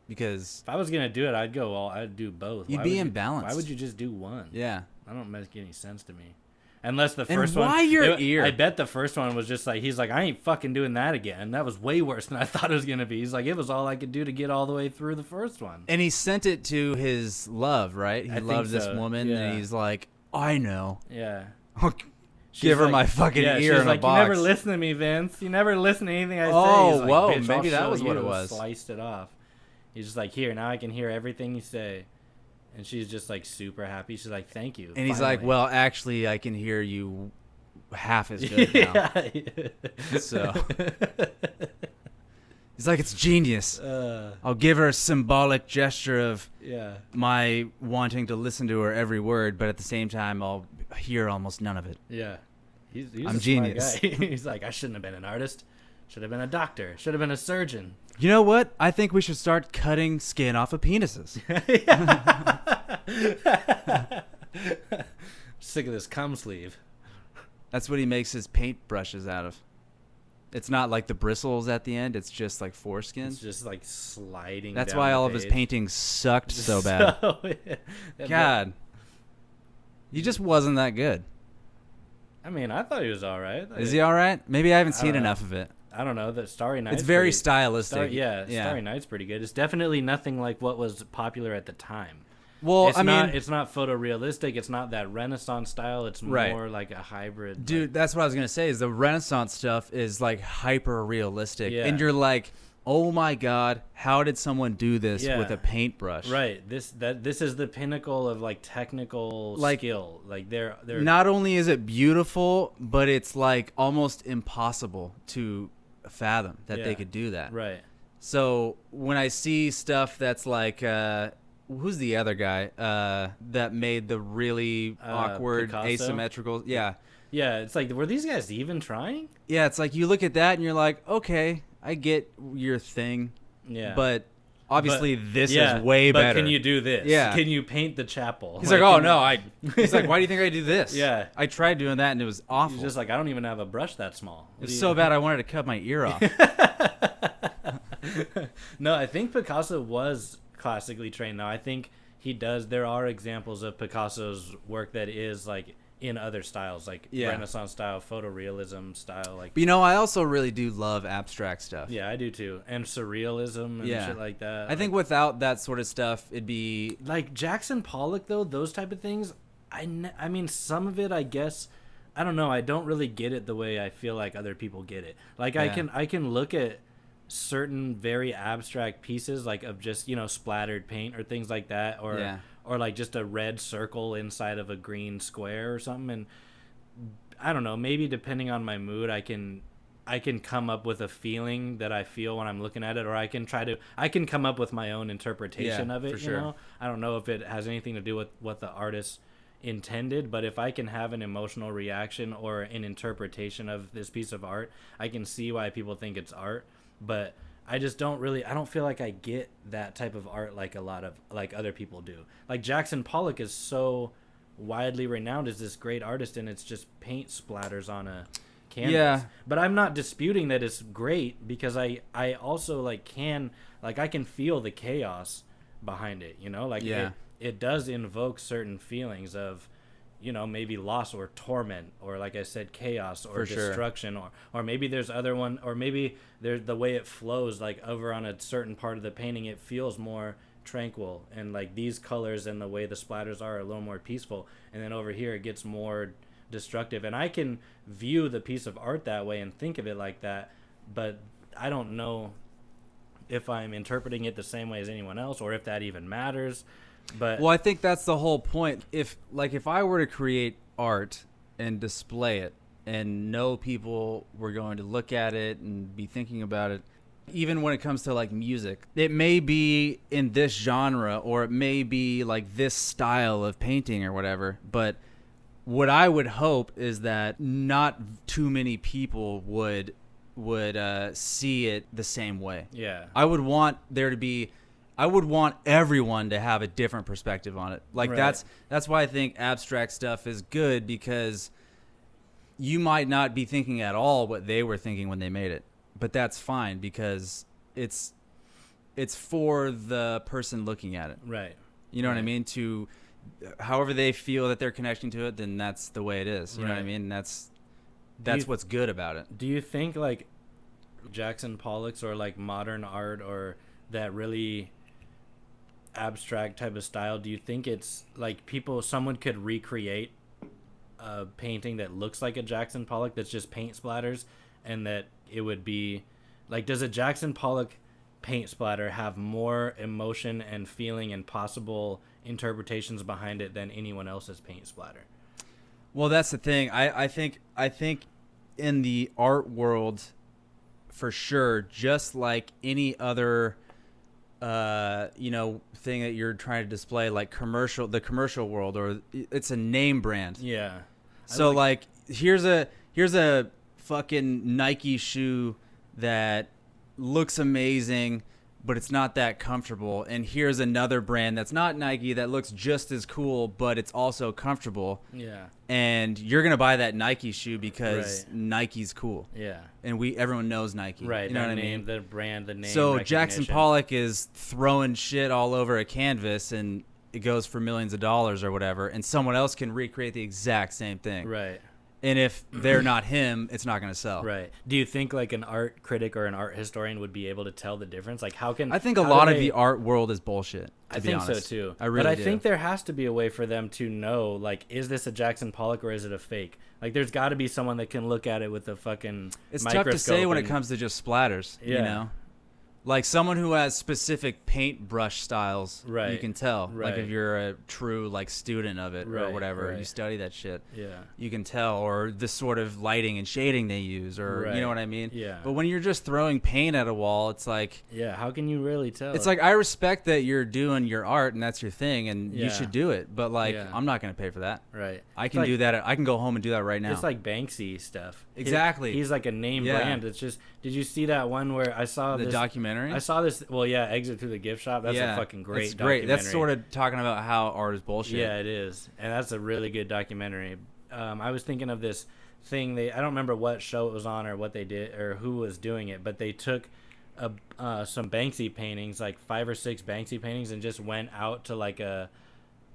because if I was gonna do it, I'd do both. you'd Why be would you- imbalanced. Why would you just do one? Yeah. I don't make any sense to me. Unless the And first one. why your ear? I bet the first one was just like, he's like, I ain't fucking doing that again. That was way worse than I thought it was going to be. He's like, it was all I could do to get all the way through the first one. And he sent it to his love, right? He I think loved this so, woman, yeah. and he's like, I know. Yeah. I'll She's give her like- my fucking yeah, ear she's in like, a box. You never listen to me, Vince. You never listen to anything I say. Oh, He's like, whoa, "Bitch, I'll maybe that show was what you." it was. Sliced it off. He's just like, here, now I can hear everything you say. And she's just like super happy. She's like, thank you. And he's like, finally." well, actually, I can hear you half as good now. Yeah. So he's like, it's genius. Uh, I'll give her a symbolic gesture of yeah. my wanting to listen to her every word, but at the same time, I'll hear almost none of it. Yeah. He's I'm a smart genius. guy. He's like, I shouldn't have been an artist. Should have been a doctor. Should have been a surgeon. You know what? I think we should start cutting skin off of penises. Sick of this cum sleeve. That's what he makes his paint brushes out of. It's not like the bristles at the end. It's just like foreskin. It's just like sliding. That's down why the all of his page. paintings sucked so bad. Yeah. God. He just wasn't that good. I mean, I thought he was all right. Is he all right? Maybe I haven't I seen don't know. enough of it. I don't know. The Starry Night. It's very stylistic. Starry Night's pretty good. It's definitely nothing like what was popular at the time. Well, It's I not, mean, it's not photorealistic. It's not that Renaissance style. It's Right. more like a hybrid. dude, that's what I was going to say is the Renaissance stuff is like hyper realistic. Yeah. And you're like, oh my God, how did someone do this Yeah. with a paintbrush? Right. This is the pinnacle of like technical Like, skill. Like they're Not only is it beautiful, but it's like almost impossible to fathom that Yeah. they could do that. right. So when I see stuff that's like, who's the other guy that made the really awkward Picasso? asymmetrical? Yeah. Yeah. It's like, were these guys even trying? Yeah, it's like you look at that and you're like, okay, I get your thing, Yeah. but obviously this yeah, is way but better. can you do this? Yeah. Can you paint the chapel? He's like, oh can no, you-" he's like, why do you think I do this? Yeah. I tried doing that and it was awful. He's just like, I don't even have a brush that small. What It's do you- so bad I wanted to cut my ear off. No, I think Picasso was classically trained. Now I think he does. There are examples of Picasso's work that is like in other styles, like Yeah. Renaissance style, photorealism style, like. But you know, I also really do love abstract stuff. Yeah, I do too, and surrealism and Yeah. shit like that. I think like, without that sort of stuff, it'd be like Jackson Pollock though, those type of things. I mean, some of it, I guess. I don't know. I don't really get it the way I feel like other people get it. Like Yeah. I can look at certain very abstract pieces, like of just splattered paint or things like that, or Yeah. or like just a red circle inside of a green square or something. And I don't know. Maybe depending on my mood, I can come up with a feeling that I feel when I'm looking at it, or I can come up with my own interpretation Yeah, of it. for sure. You know, I don't know if it has anything to do with what the artist intended, but if I can have an emotional reaction or an interpretation of this piece of art, I can see why people think it's art. But I just don't feel like I get that type of art like a lot of like other people do. Like Jackson Pollock is so widely renowned as this great artist, and it's just paint splatters on a canvas. Yeah. But I'm not disputing that it's great, because I also I can feel the chaos behind it, like Yeah. it does invoke certain feelings of maybe loss or torment, or like I said, chaos or For sure. destruction, or maybe there's other one, or maybe there's the way it flows, like over on a certain part of the painting it feels more tranquil, and like these colors and the way the splatters are a little more peaceful, and then over here it gets more destructive. And I can view the piece of art that way and think of it like that, but I don't know if I'm interpreting it the same way as anyone else, or if that even matters. But Well, I think that's the whole point. If I were to create art and display it, and know people were going to look at it and be thinking about it, even when it comes to like music, it may be in this genre, or it may be like this style of painting or whatever, but what I would hope is that not too many people would see it the same way. yeah, I would want everyone to have a different perspective on it. Like Right. that's why I think abstract stuff is good, because you might not be thinking at all what they were thinking when they made it. But that's fine, because it's for the person looking at it. right. You know what I Right. mean? To however they feel that they're connecting to it, then that's the way it is. You know what I Right. mean? That's you- what's good about it. Do you think like Jackson Pollock's, or like modern art, or that really abstract type of style, do you think it's like someone could recreate a painting that looks like a Jackson Pollock that's just paint splatters, and that it would be like, does a Jackson Pollock paint splatter have more emotion and feeling and possible interpretations behind it than anyone else's paint splatter? Well, that's the thing. I think in the art world, for sure, just like any other thing that you're trying to display, like the commercial world, or it's a name brand. Yeah. So like here's a fucking Nike shoe that looks amazing, but it's not that comfortable. And here's another brand that's not Nike that looks just as cool, but it's also comfortable. Yeah. And you're gonna buy that Nike shoe because Right. Nike's cool, Yeah. and everyone knows Nike. Right. You know the what I name, mean? the brand, the name. So Jackson recognition. Pollock is throwing shit all over a canvas, and it goes for millions of dollars or whatever, and someone else can recreate the exact same thing. Right. And if they're not him, it's not going to sell. Right. Do you think like an art critic or an art historian would be able to tell the difference? Like how can I think a how do lot of they- the art world is bullshit. I To be think honest. so too. I really but I do. think there has to be a way for them to know, like, is this a Jackson Pollock or is it a fake? Like, there's got to be someone that can look at it with a fucking It's microscope. tough to say when it and- comes to just splatters. You Yeah. know, like someone who has specific paintbrush styles. You Right. can tell. Like Right. if you're a true like student of it or Right, whatever, right. you study that shit. Yeah. You can tell, or the sort of lighting and shading they use, or you know Right. what I mean. Yeah. But when you're just throwing paint at a wall, it's like. Yeah. How can you really tell? It's like, I respect that you're doing your art and that's your thing, and you Yeah. should do it. But like, Yeah. I'm not going to pay for that. right. I It's can like- do that. I can go home and do that right now. It's like Banksy stuff. Exactly. He's like a name Yeah. brand. It's just. Did you see that one where I saw the this documentary. I saw this. Well, yeah, Exit Through the Gift Shop. That's yeah, a fucking great. That's great. That's documentary. sort of talking about how art is bullshit. Yeah, it is, and that's a really good documentary. I was thinking of this thing. I don't remember what show it was on or what they did or who was doing it, but they took some Banksy paintings, like 5 or 6 Banksy paintings, and just went out to like a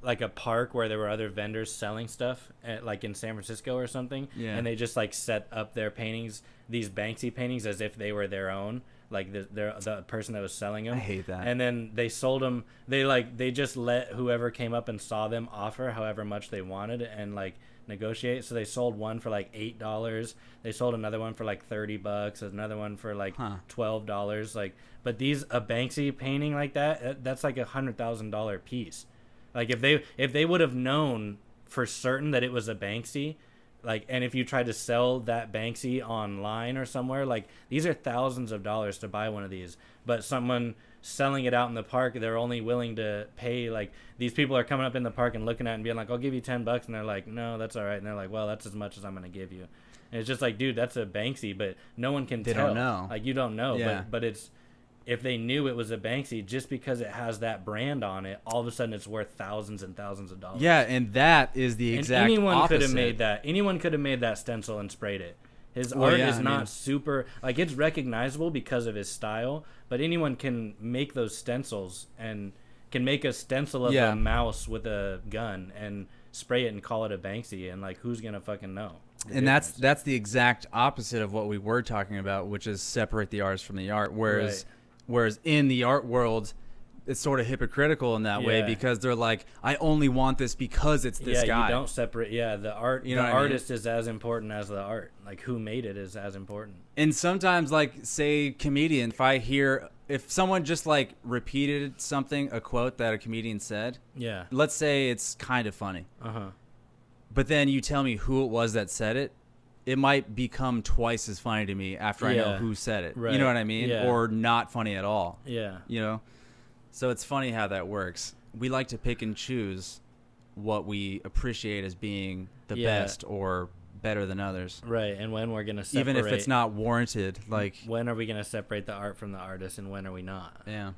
like a park where there were other vendors selling stuff, like in San Francisco or something. Yeah. And they just like set up their paintings, these Banksy paintings, as if they were their own, like the person that was selling them. I hate that. And then they sold them. They just let whoever came up and saw them offer however much they wanted and like negotiate. So they sold one for like $8. They sold another one for like $30. Another one for like $12. Like, but a Banksy painting like that's like $100,000 piece. Like if they would have known for certain that it was a Banksy, like, and if you tried to sell that Banksy online or somewhere, like these are thousands of dollars to buy one of these. But someone selling it out in the park, they're only willing to pay, like, these people are coming up in the park and looking at it and being like, I'll give you $10, and they're like, no, that's all right. And they're like, well, that's as much as I'm gonna give you. And it's just like, dude, that's a Banksy, but no one can They tell. don't know. Like, you don't know. Yeah. But it's, if they knew it was a Banksy, just because it has that brand on it, all of a sudden it's worth thousands and thousands of dollars. Yeah, and that is the exact and anyone opposite. could have made that. Anyone could have made that stencil and sprayed it. His Well, art yeah, is I not mean- super, like, it's recognizable because of his style, but anyone can make those stencils and can make a stencil of Yeah. a mouse with a gun and spray it and call it a Banksy, and like, who's gonna fucking know? the And that's difference? the exact opposite of what we were talking about, which is separate the artist from the art. Whereas in the art world, it's sort of hypocritical in that way Yeah. because they're like, I only want this because it's this guy. You don't separate. Yeah, the art, You know the what I mean? artist is as important as the art. Like, who made it is as important. And sometimes, like, say, comedian, if someone just like repeated something, a quote that a comedian said, Yeah. let's say it's kind of funny, but then you tell me who it was that said it, it might become twice as funny to me after I know Yeah. who said it. Right. You know what I mean? Yeah. Or not funny at all. Yeah. You know? So it's funny how that works. We like to pick and choose what we appreciate as being the Yeah. best or better than others. Right. And when we're gonna separate, Even if it's not warranted. Like, when are we gonna separate the art from the artist, and when are we not? yeah.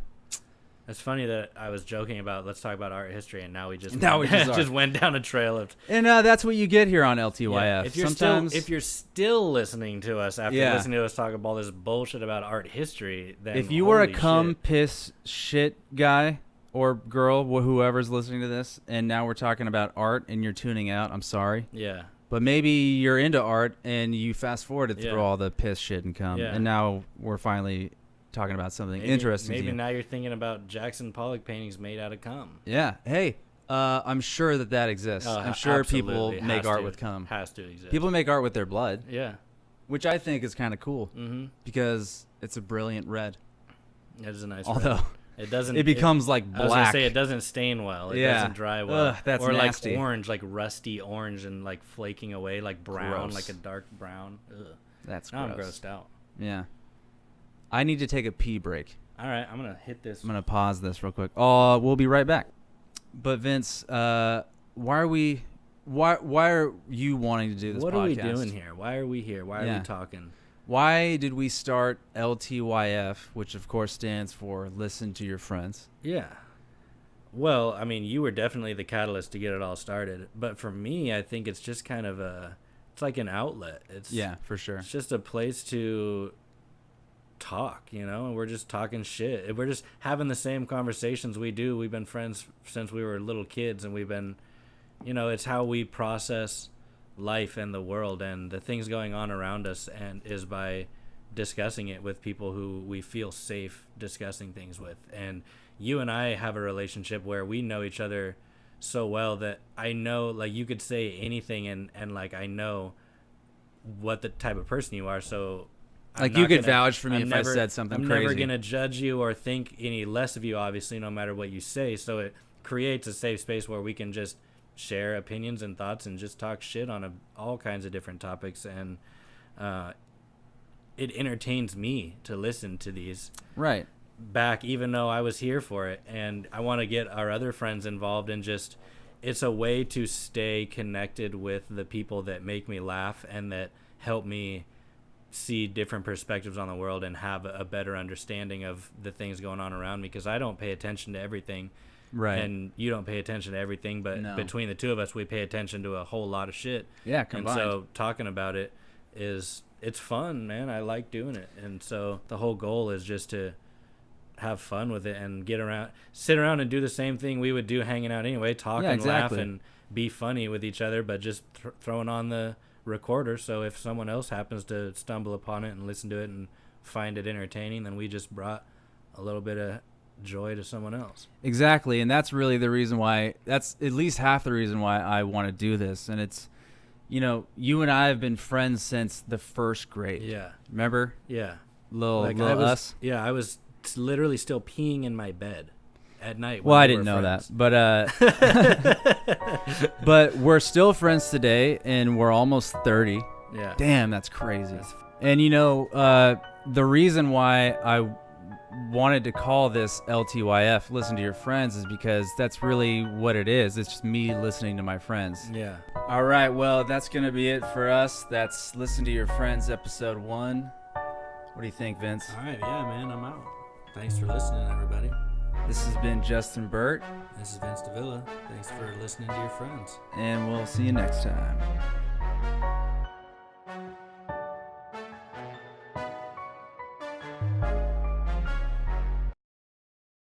It's funny that I was joking about let's talk about art history, and now we just Now we just are. just went down a trail of. And that's what you get here on LTYF. Yeah, if you're Sometimes, still still listening to us after Yeah. listening to us talk about all this bullshit about art history, then if you were a holy cum shit. piss shit guy or girl, whoever's listening to this, and now we're talking about art and you're tuning out, I'm sorry. Yeah. But maybe you're into art and you fast forwarded Yeah. through all the piss shit and cum, Yeah. and now we're finally talking about something interesting. Maybe to you. now you're thinking about Jackson Pollock paintings made out of cum. Yeah. Hey, I'm sure that exists. I'm sure people Absolutely. make Has art to. with cum. Has to exist. People make art with their blood, Yeah. which I think is kind of cool Mm-hmm. because it's a brilliant red. It is a nice. Although red. It doesn't. it becomes like I was gonna black. say it doesn't stain well. It Yeah. doesn't dry well. Ugh, that's or nasty. like orange, like rusty orange, and like flaking away, like brown, Gross. like a dark brown. Ugh. That's Now gross. I'm grossed out. Yeah. I need to take a pee break. All right, I'm gonna hit this. I'm gonna pause this real quick. Oh, we'll be right back. But Vince, why are you wanting to do this What podcast? are we doing here? Why are we here? Why are Yeah. we talking? Why did we start LTYF, which of course stands for Listen to Your Friends? Yeah. Well, I mean, you were definitely the catalyst to get it all started. But for me, I think it's just kind of it's like an outlet. It's Yeah, for sure. It's just a place to talk, and we're just talking shit. We're just having the same conversations we do. We've been friends since we were little kids, and we've been, it's how we process life and the world and the things going on around us, and is by discussing it with people who we feel safe discussing things with. And you and I have a relationship where we know each other so well that I know, like, you could say anything and like, I know what the type of person you are. So Like, you could vouch for me I'm if never- I said something I'm crazy. never going to judge you or think any less of you, obviously, no matter what you say. So it creates a safe space where we can just share opinions and thoughts and just talk shit on all kinds of different topics. And it entertains me to listen to these Right. back, even though I was here for it. And I want to get our other friends involved, and just, it's a way to stay connected with the people that make me laugh and that help me see different perspectives on the world and have a better understanding of the things going on around me, because I don't pay attention to everything. Right. And you don't pay attention to everything, but No. between the two of us, we pay attention to a whole lot of shit. Yeah, And combined. so talking about it it's fun, man. I like doing it. And so the whole goal is just to have fun with it and sit around and do the same thing we would do hanging out anyway, talk Yeah, and exactly. laugh and be funny with each other, but just throwing on the recorder. So if someone else happens to stumble upon it and listen to it and find it entertaining, then we just brought a little bit of joy to someone else. Exactly, and that's really the reason why. That's at least half the reason why I want to do this. And it's, you know, you and I have been friends since the first grade. Yeah. Remember? Yeah. Little I was, us. Yeah, I was literally still peeing in my bed at night. Well, when I we didn't were know friends. that, but but we're still friends today, and we're almost 30. Yeah. Damn, that's crazy. That's- And you know, the reason why I wanted to call this LTYF, listen to your friends, is because that's really what it is. It's just me listening to my friends. Yeah. All right, well, that's going to be it for us. That's Listen to Your Friends, episode 1. What do you think, Vince? All right, yeah, man, I'm out. Thanks for listening, everybody. This has been Justin Burt, This is Vince Davila. Thanks for listening to your friends. and we'll see you next time.